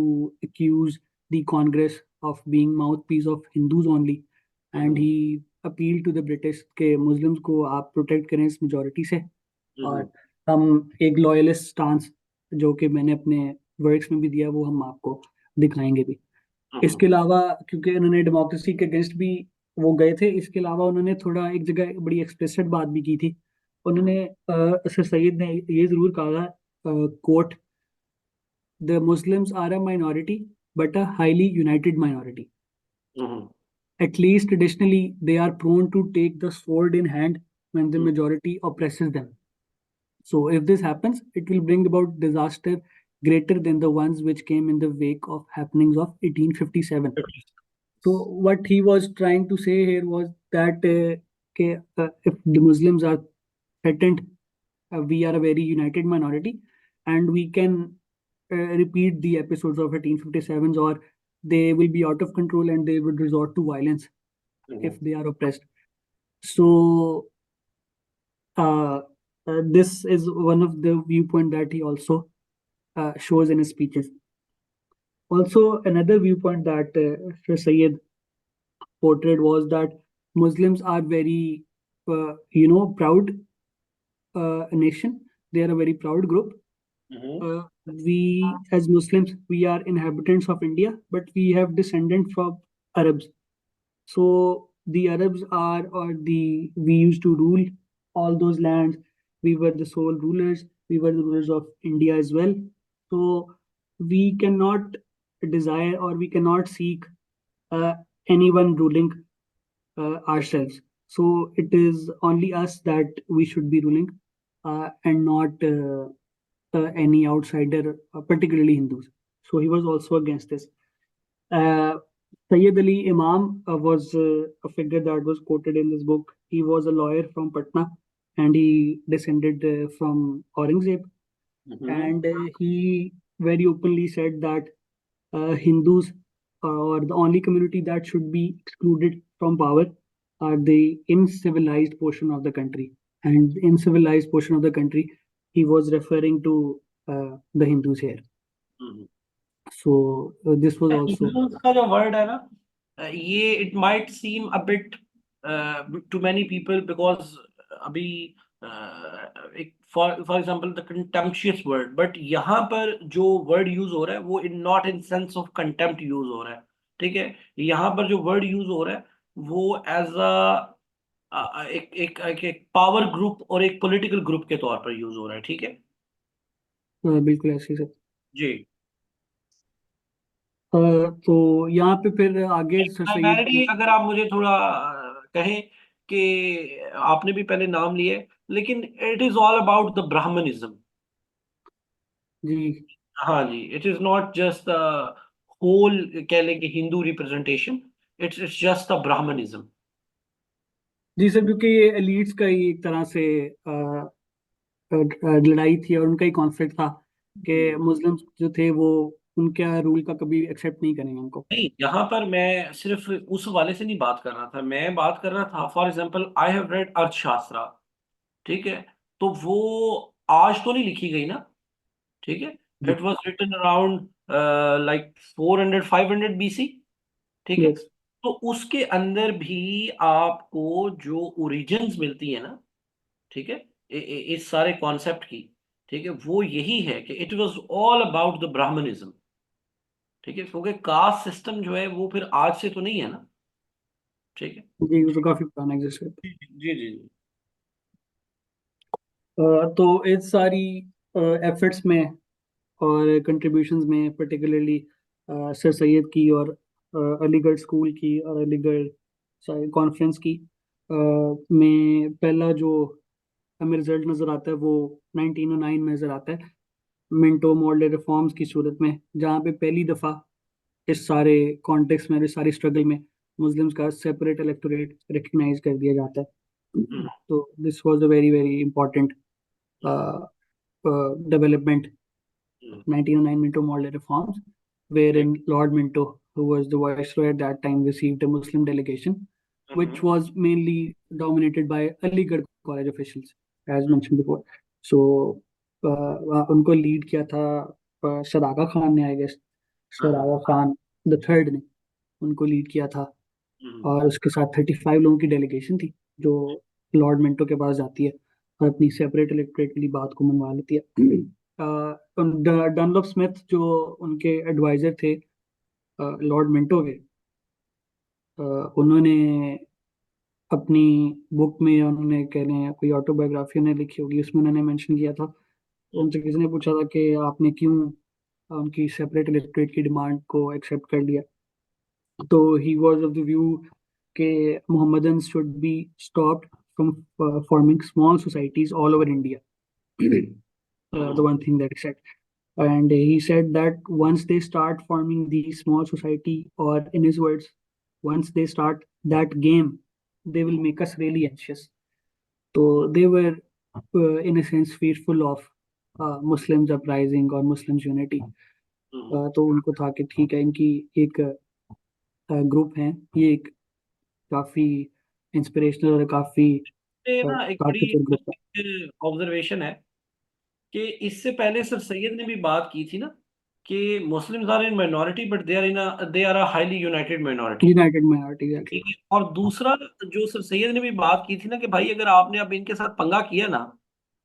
Speaker 2: accuse the Congress of being mouthpiece of Hindus only, and
Speaker 1: hmm
Speaker 2: he appealed to the British के मुस्लिम्स को आप प्रोटेक्ट करें इस मेजोरिटी से,
Speaker 1: हम्म
Speaker 2: और हम एक लॉयलिस्ट स्टांस, जो कि मैंने अपने वर्ड्स में भी दिया, वो हम आपको दिखाएंगे भी.
Speaker 1: हम्म
Speaker 2: इसके अलावा, क्योंकि उन्होंने डेमोक्रेसी के अगेंस्ट भी वो गए थे, इसके अलावा उन्होंने थोड़ा एक जगह बड़ी एक्सप्लिसिट बात भी की थी. उन्होंने सर सैयद ने ये जरूर कहा, quote, the Muslims are a minority but a highly united minority.
Speaker 1: Hmm
Speaker 2: At least traditionally, they are prone to take the sword in hand when the majority oppresses them. So, if this happens, it will bring about disaster greater than the ones which came in the wake of happenings of 1857. So, what he was trying to say here was that if the Muslims are threatened, we are a very united minority, and we can repeat the episodes of 1857s, or they will be out of control and they would resort to violence if they are oppressed. So, uh, this is one of the viewpoint that he also shows in his speeches. Also, another viewpoint that Sir Sayyid portrayed was that Muslims are very, proud nation. They are a very proud group.
Speaker 1: Hmm
Speaker 2: We, as Muslims, we are inhabitants of India, but we have descendant from Arabs. So the Arabs are, or the we used to rule all those lands. We were the sole rulers. We were the rulers of India as well. So we cannot desire, or we cannot seek uh, anyone ruling ourselves. So it is only us that we should be ruling, and not any outsider, particularly Hindus. So he was also against this. Uh, Sayyid Ali Imam was a figure that was quoted in this book. He was a lawyer from Patna, and he descended from Aurangzeb.
Speaker 1: Hmm
Speaker 2: And he very openly said that Hindus are the only community that should be excluded from power, are the incivilized portion of the country. And in civilized portion of the country, he was referring to the Hindus here.
Speaker 1: Hmm
Speaker 2: So this was also.
Speaker 1: Influence का जो word है ना, ये it might seem a bit to many people, because अभी एक for example the contemptuous word, but यहाँ पर जो वर्ड यूज हो रहा है वो in not in sense of contempt use हो रहा है, ठीक है, यहाँ पर जो वर्ड यूज हो रहा है वो एज अ एक पावर ग्रुप और एक पॉलिटिकल ग्रुप के तौर पर यूज हो रहा है, ठीक है।
Speaker 2: बिल्कुल ऐसे ही सर।
Speaker 1: जी।
Speaker 2: तो यहाँ पे फिर आगे सर सैयद
Speaker 1: प्राइमरी
Speaker 2: की।
Speaker 1: अगर आप मुझे थोड़ा कहें कि आपने भी पहले नाम लिया है, लेकिन it is all about the Brahmanism.
Speaker 2: जी
Speaker 1: हाँ जी, it is not just whole कह लें कि Hindu representation, it's it's just the Brahmanism.
Speaker 2: जी सर, क्योंकि ये एलिट्स का ही एक तरह से लड़ाई थी और उनका ही कॉन्फ्लिक्ट था कि मुस्लिम्स जो थे वो उनके रूल का कभी एक्सेप्ट नहीं करेंगे उनको।
Speaker 1: नहीं, यहाँ पर मैं सिर्फ उस वाले से नहीं बात कर रहा था, मैं बात कर रहा था for example I have read अर्थशास्त्र, ठीक है। तो वो आज तो नहीं लिखी गई ना, ठीक है।
Speaker 2: जी।
Speaker 1: It was written around like 400 500 BC, ठीक है।
Speaker 2: यस।
Speaker 1: तो उसके अंदर भी आपको जो ओरिजिन्स मिलती है ना, ठीक है, इस सारे कॉन्सेप्ट की, ठीक है, वो यही है कि it was all about the Brahmanism, ठीक है, क्योंकि कास्ट सिस्टम जो है वो फिर आज से तो नहीं है ना, ठीक है।
Speaker 2: जी, वो तो काफी पुराना एग्जिस्ट करता
Speaker 1: जी जी जी।
Speaker 2: है। तो इस सारी एफर्ट्स में और कंट्रीब्यूशंस में पर्टिकुलरली सर सैयद की और अलीगढ़ स्कूल की और अलीगढ़ कॉन्फ्रेंस की में पहला जो हमें रिजल्ट नजर आता है वो 1909 में नजर आता है, मिंटो मॉडल रिफॉर्म्स की सूरत में, जहाँ पे पहली दफा इस सारे कॉन्टेक्स्ट में, इस सारी स्ट्रगल में मुस्लिम्स का सेपरेट इलेक्टोरेट रिकग्नाइज कर दिया जाता है।
Speaker 1: हम्म,
Speaker 2: तो this was a very very important
Speaker 1: hmm,
Speaker 2: development,
Speaker 1: hmm,
Speaker 2: 1909 Minto model reforms,
Speaker 1: जी,
Speaker 2: wherein Lord Minto, who was the viceroy at that time, received a Muslim delegation, which
Speaker 1: hmm,
Speaker 2: was mainly dominated by Aligarh college officials, as mentioned before. So, उनको lead किया था सदाका खान ने, I guess
Speaker 1: हाँ,
Speaker 2: सदाका Khan the third ने उनको lead किया था।
Speaker 1: हम्म,
Speaker 2: और उसके साथ 35 लोगों की डेलीगेशन थी जो लॉर्ड मिंटो के पास जाती है और अपनी सेपरेट इलेक्टोरेट के लिए बात को मनवा लेती है। डनलॉप स्मिथ जो उनके एडवाइजर थे लॉर्ड मिंटो के, अ, उन्होंने अपनी बुक में, उन्होंने कह रहे हैं कोई ऑटोबायोग्राफी उन्होंने लिखी होगी, उसमें उन्होंने मेंशन किया था। तो उनसे किसी ने पूछा था कि आपने क्यों उनकी सेपरेट इलेक्टोरेट की डिमांड को एक्सेप्ट कर लिया। तो he was of the view के Mohammedans should be stopped from forming small societies all over India. The one thing that he said. And he said that once they start forming these small society, or in his words, once they start that game, they will make us really anxious. So they were, in a sense, fearful of Muslims uprising or Muslims unity. तो उनको था कि ठीक है, इनकी एक group है, ये एक काफी इंस्पिरेशनल और काफी
Speaker 1: ये ना एक बड़ी
Speaker 2: ताकतवर ग्रुप है।
Speaker 1: ऑब्जर्वेशन है कि इससे पहले सर सैयद ने भी बात की थी ना कि Muslims are in minority but they are a highly united minority,
Speaker 2: united minority
Speaker 1: ठीक
Speaker 2: एक्चुअली।
Speaker 1: है। और दूसरा जो सर सैयद ने भी बात की थी ना कि भाई अगर आपने अब इनके साथ पंगा किया ना,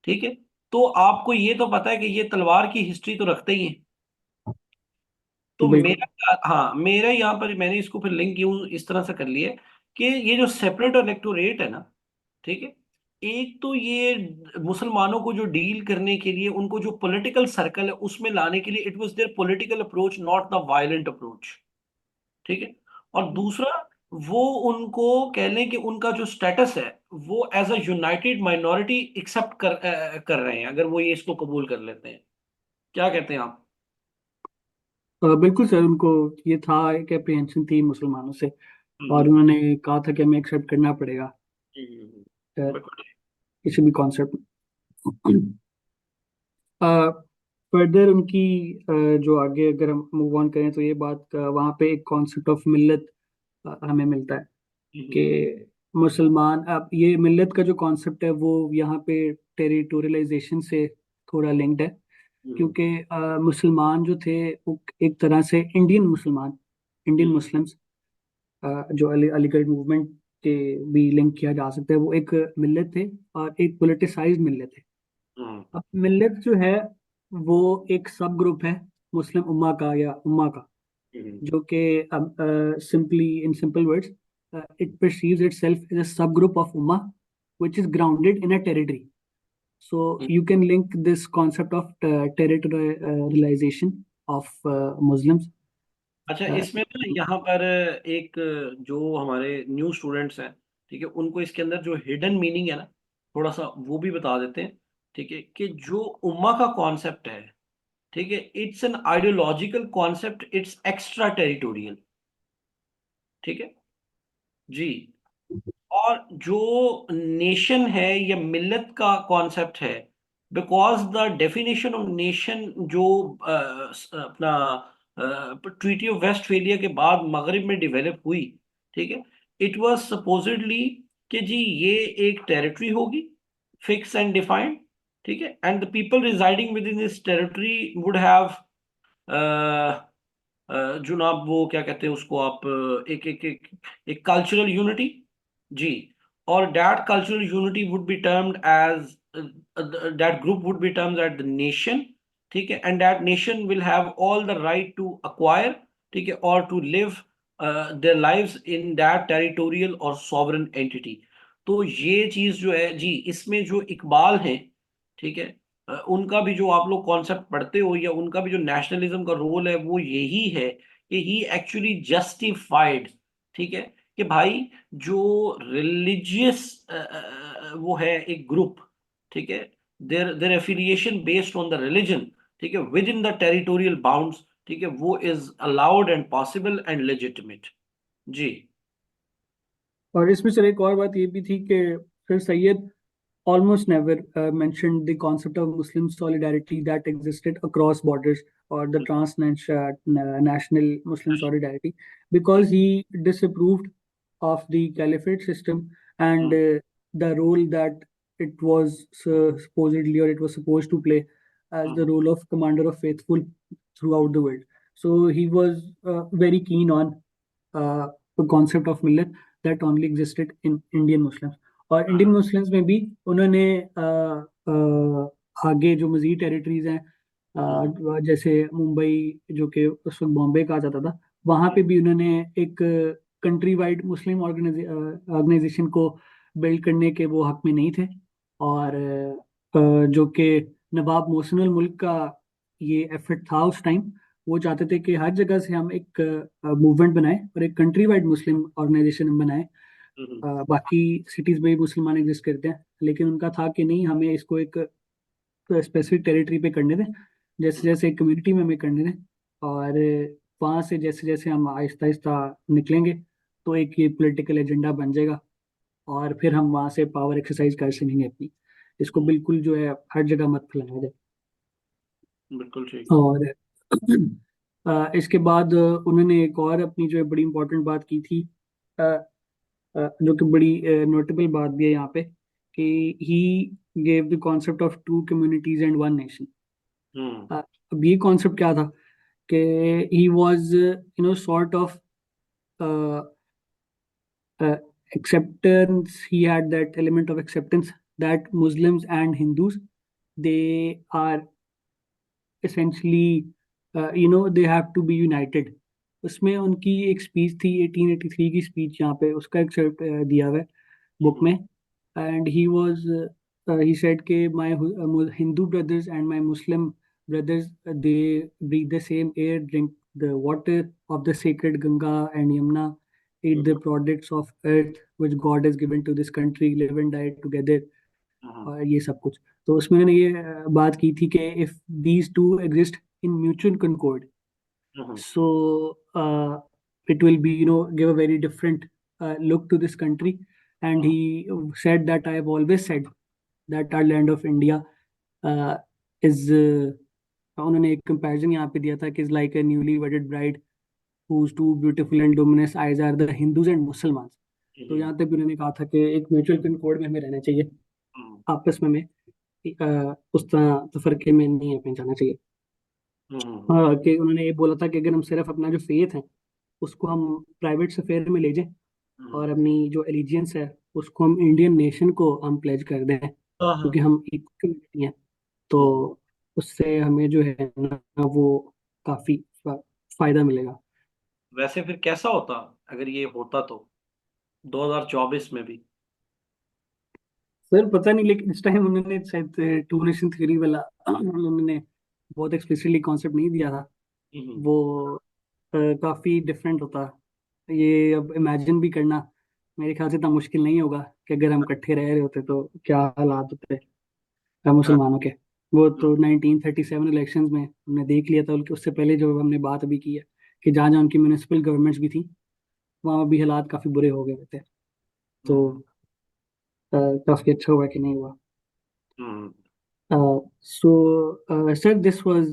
Speaker 1: ठीक है, तो आपको ये तो पता है कि ये तलवार की हिस्ट्री तो रखते ही है। तो
Speaker 2: बिल्कुल।
Speaker 1: हाँ, मेरा यहाँ पर मैंने इसको फिर लिंक यूज इस तरह से कर लिया है कि ये जो सेपरेट इलेक्टोरेट है ना, ठीक है, एक तो ये मुसलमानों को जो डील करने के लिए उनको जो पॉलिटिकल सर्कल है उसमें लाने के लिए it was there political approach, not the violent approach, ठीक है। और दूसरा, वो उनको कह लें कि उनका जो स्टेटस है वो as a united minority accept कर रहे हैं, अगर वो ये इसको कबूल कर लेते हैं। क्या कहते हैं आप?
Speaker 2: बिल्कुल सर, उनको ये था, एक अप्रीहेंशन थी मुसलमानों से, और
Speaker 1: हम्म,
Speaker 2: उन्होंने कहा था कि हमें एक्सेप्ट करना पड़ेगा
Speaker 1: बिल्कुल।
Speaker 2: किसी भी कॉन्सेप्ट। फर्दर उनकी जो आगे अगर हम मूव ऑन करें तो ये बात, वहाँ पे एक कॉन्सेप्ट ऑफ मिल्लत हमें मिलता है
Speaker 1: हम्म,
Speaker 2: कि मुसलमान, अब ये मिल्लत का जो कॉन्सेप्ट है वो यहाँ पे टेरिटोरियलाइजेशन से थोड़ा लिंक्ड है,
Speaker 1: हम्म,
Speaker 2: क्योंकि मुसलमान जो थे वो एक तरह से इंडियन मुसलमान, इंडियन
Speaker 1: हम्म,
Speaker 2: मुस्लिम्स, जो अलीगढ़ मूवमेंट के भी लिंक किया जा सकता है, वो एक मिल्लत थे और एक पोलिटिसाइज्ड मिल्लत है।
Speaker 1: हम्म,
Speaker 2: अब मिल्लत जो है वो एक सब ग्रुप है मुस्लिम उम्मा का या उम्मा का,
Speaker 1: हम्म,
Speaker 2: जो कि simply in simple words it perceives itself as a subgroup of ummah, which is grounded in a territory. So you can link this concept of territorialization of Muslims.
Speaker 1: अच्छा,
Speaker 2: Uh,
Speaker 1: इसमें ना यहाँ पर एक जो हमारे न्यू स्टूडेंट्स हैं, ठीक है, उनको इसके अंदर जो हिडन मीनिंग है ना, थोड़ा सा वो भी बता देते हैं। ठीक है, कि जो उम्मा का कॉन्सेप्ट है, ठीक है, it's an ideological concept, it's extra territorial. ठीक है जी। और जो नेशन है या मिल्लत का कॉन्सेप्ट है, because the definition of nation जो अपना ट्रीटी ऑफ वेस्टफेलिया के बाद मगरिब में डेवलप हुई, ठीक है, इट वाज सपोजिडली कि जी ये एक टेरिटरी होगी, फिक्स एंड डिफाइंड। ठीक है, and the people residing within this territory would have जुनाब, वो क्या कहते हैं उसको आप, एक कल्चरल यूनिटी। जी। और that cultural unity would be termed as, that group would be termed at the nation. ठीक है, and that nation will have all the right to acquire, ठीक है, और to live their lives in that territorial और sovereign entity. तो ये चीज जो है जी, इसमें जो इकबाल है, ठीक है, उनका भी जो आप लोग कॉन्सेप्ट पढ़ते हो, या उनका भी जो नेशनलिज्म का रोल है, वो यही है कि ही एक्चुअली जस्टिफाइड, ठीक है, कि भाई जो रिलीजियस वो है एक ग्रुप, ठीक है, their their affiliation based on the religion, ठीक है, within the territorial bounds, ठीक है, वो is allowed and possible and legitimate. जी।
Speaker 2: और इसमें सर एक और बात ये भी थी कि फिर Syed almost never mentioned the concept of Muslim solidarity that existed across borders, or the transnational Muslim solidarity, because he disapproved of the caliphate system and
Speaker 1: hmm,
Speaker 2: the role that it was supposedly, or it was supposed to play as the
Speaker 1: hmm,
Speaker 2: role of commander of faithful throughout the world. So he was very keen on the concept of millet that only existed in Indian Muslims. और Indian Muslims में भी उन्होंने आगे जो मजीद territories हैं,
Speaker 1: हम्म,
Speaker 2: जैसे मुंबई, जो कि उस वक्त बॉम्बे कहा जाता था, वहाँ पे भी उन्होंने एक कंट्री वाइड मुस्लिम ऑर्गेनाइजेशन को बिल्ड करने के वो हक में नहीं थे। और जो कि नवाब मोहसिनुल मुल्क का ये एफर्ट था उस टाइम, वो चाहते थे कि हर जगह से हम एक मूवमेंट बनाएं और एक कंट्री वाइड मुस्लिम ऑर्गेनाइजेशन बनाएं।
Speaker 1: हम्म,
Speaker 2: बाकी सिटीज में भी मुसलमान एग्जिस्ट करते हैं, लेकिन उनका था कि नहीं, हमें इसको एक स्पेसिफिक टेरिटरी पे करने दें, जैसे जैसे एक कम्युनिटी में हमें करने दें। और वहाँ से जैसे जैसे हम आहिस्ता आहिस्ता निकलेंगे, तो एक ये पॉलिटिकल एजेंडा बन जाएगा, और फिर हम वहाँ से पावर एक्सरसाइज कर सकेंगे अपनी। इसको
Speaker 1: हम्म,
Speaker 2: बिल्कुल जो है हर जगह मत फैलाया जाए।
Speaker 1: बिल्कुल ठीक।
Speaker 2: और इसके बाद उन्होंने एक और अपनी जो है बड़ी इंपॉर्टेंट बात की थी, अ, जो कि बड़ी नोटेबल बात भी है यहाँ पे, कि he gave the concept of two communities and one nation.
Speaker 1: Hmm,
Speaker 2: अब ये कॉन्सेप्ट क्या था कि he was sort of acceptance. He had that element of acceptance that Muslims and Hindus, they are essentially, they have to be united. उसमें उनकी एक speech थी 1883 की स्पीच, यहाँ पे उसका एक दिया हुआ है बुक
Speaker 1: हम्म,
Speaker 2: में। एंड ही सेड के my Hindu brothers and my Muslim brothers, they breathe the same air, drink the water of the sacred Ganga and Yamuna, eat the
Speaker 1: hmm,
Speaker 2: products of earth which God has given to this country, live and die together,
Speaker 1: हम्म,
Speaker 2: और ये सब कुछ। तो उसमें उन्होंने ये बात की थी कि if these two exist in mutual concord,
Speaker 1: hmm,
Speaker 2: so it will be, give a very different look to this country. And he said that I have always said that our land of India uh, is उन्होंने एक comparison यहाँ पे दिया था कि is like a newly wedded bride whose two beautiful and luminous eyes are the Hindus and Muslims. तो
Speaker 1: हम्म,
Speaker 2: यहाँ तक भी उन्होंने कहा था कि एक म्यूचुअल कंकॉर्ड में हमें रहना चाहिए,
Speaker 1: हम्म,
Speaker 2: आपस में हमें उस तरह तफरके में नहीं हमें जाना चाहिए।
Speaker 1: हम्म,
Speaker 2: हाँ, कि उन्होंने ये बोला था कि अगर हम सिर्फ अपना जो फेथ है उसको हम प्राइवेट अफेयर में ले जाएं,
Speaker 1: हम्म,
Speaker 2: और अपनी जो एलिजियंस है उसको हम इंडियन नेशन को हम प्लेज कर दें,
Speaker 1: हाँ, हाँ,
Speaker 2: क्योंकि हम एक कम्युनिटी हैं। तो
Speaker 1: हम्म।
Speaker 2: उससे हमें जो है ना वो काफी फायदा मिलेगा।
Speaker 1: वैसे फिर कैसा होता अगर ये होता तो? 2024 में भी।
Speaker 2: सर पता नहीं, लेकिन इस टाइम उन्होंने शायद टू नेशन थ्योरी वाला उन्होंने बहुत एक्सप्लिसिटली कॉन्सेप्ट नहीं दिया था।
Speaker 1: हम्म।
Speaker 2: वो काफी डिफरेंट होता। ये अब इमेजिन भी करना मेरे ख्याल से इतना मुश्किल नहीं होगा कि अगर हम इकट्ठे रह रहे होते तो क्या हालात होते हम
Speaker 1: हाँ,
Speaker 2: मुसलमानों के। वो तो 1937 इलेक्शंस में हमने देख लिया था, उनके उससे पहले जो हमने बात अभी की है कि जहाँ जहाँ उनकी म्यूनिसिपल गवर्नमेंट्स भी थी वहाँ भी हालात काफी बुरे हो गए थे। तो
Speaker 1: हम्म।
Speaker 2: काफी अच्छा हुआ कि नहीं हुआ।
Speaker 1: हम्म।
Speaker 2: So, sir, this was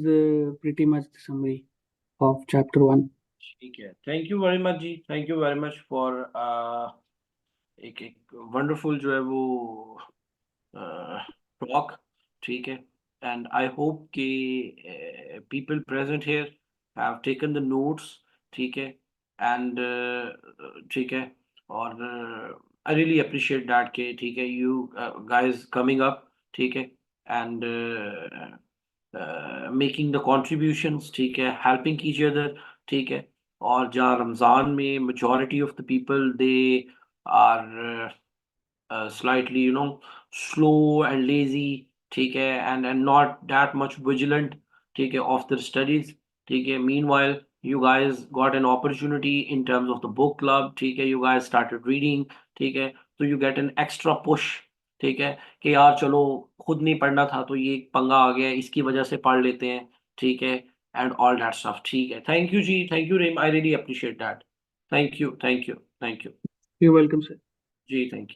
Speaker 2: pretty much the summary of chapter one.
Speaker 1: ठीक है, थैंक यू वेरी मच जी, thank you very much for एक एक वंडरफुल जो है वो टॉक। ठीक है, एंड आई होप कि people present here have taken the notes. ठीक है, एंड ठीक है, और आई रियली अप्रिशिएट दैट के ठीक है यू गाइस कमिंग अप। ठीक है, एंड मेकिंग द कॉन्ट्रीब्यूशंस। ठीक है, हेल्पिंग ईच अदर। ठीक है, और जहाँ रमज़ान में majority of the people they are slightly slow and lazy। ठीक है, and not that much vigilant। ठीक है, of their studies। ठीक है, meanwhile you guys got an opportunity in terms of the book club। ठीक है, you guys started reading। ठीक है, तो you get an extra push। ठीक है, कि यार चलो खुद नहीं पढ़ना था तो ये पंगा आ गया इसकी वजह से पढ़ लेते हैं। ठीक है, एंड ऑल दैट स्टफ। ठीक है, थैंक यू जी, थैंक यू रेम, I really appreciate that. Thank you, thank you, thank you
Speaker 2: You're welcome, sir.
Speaker 1: जी, थैंक यू।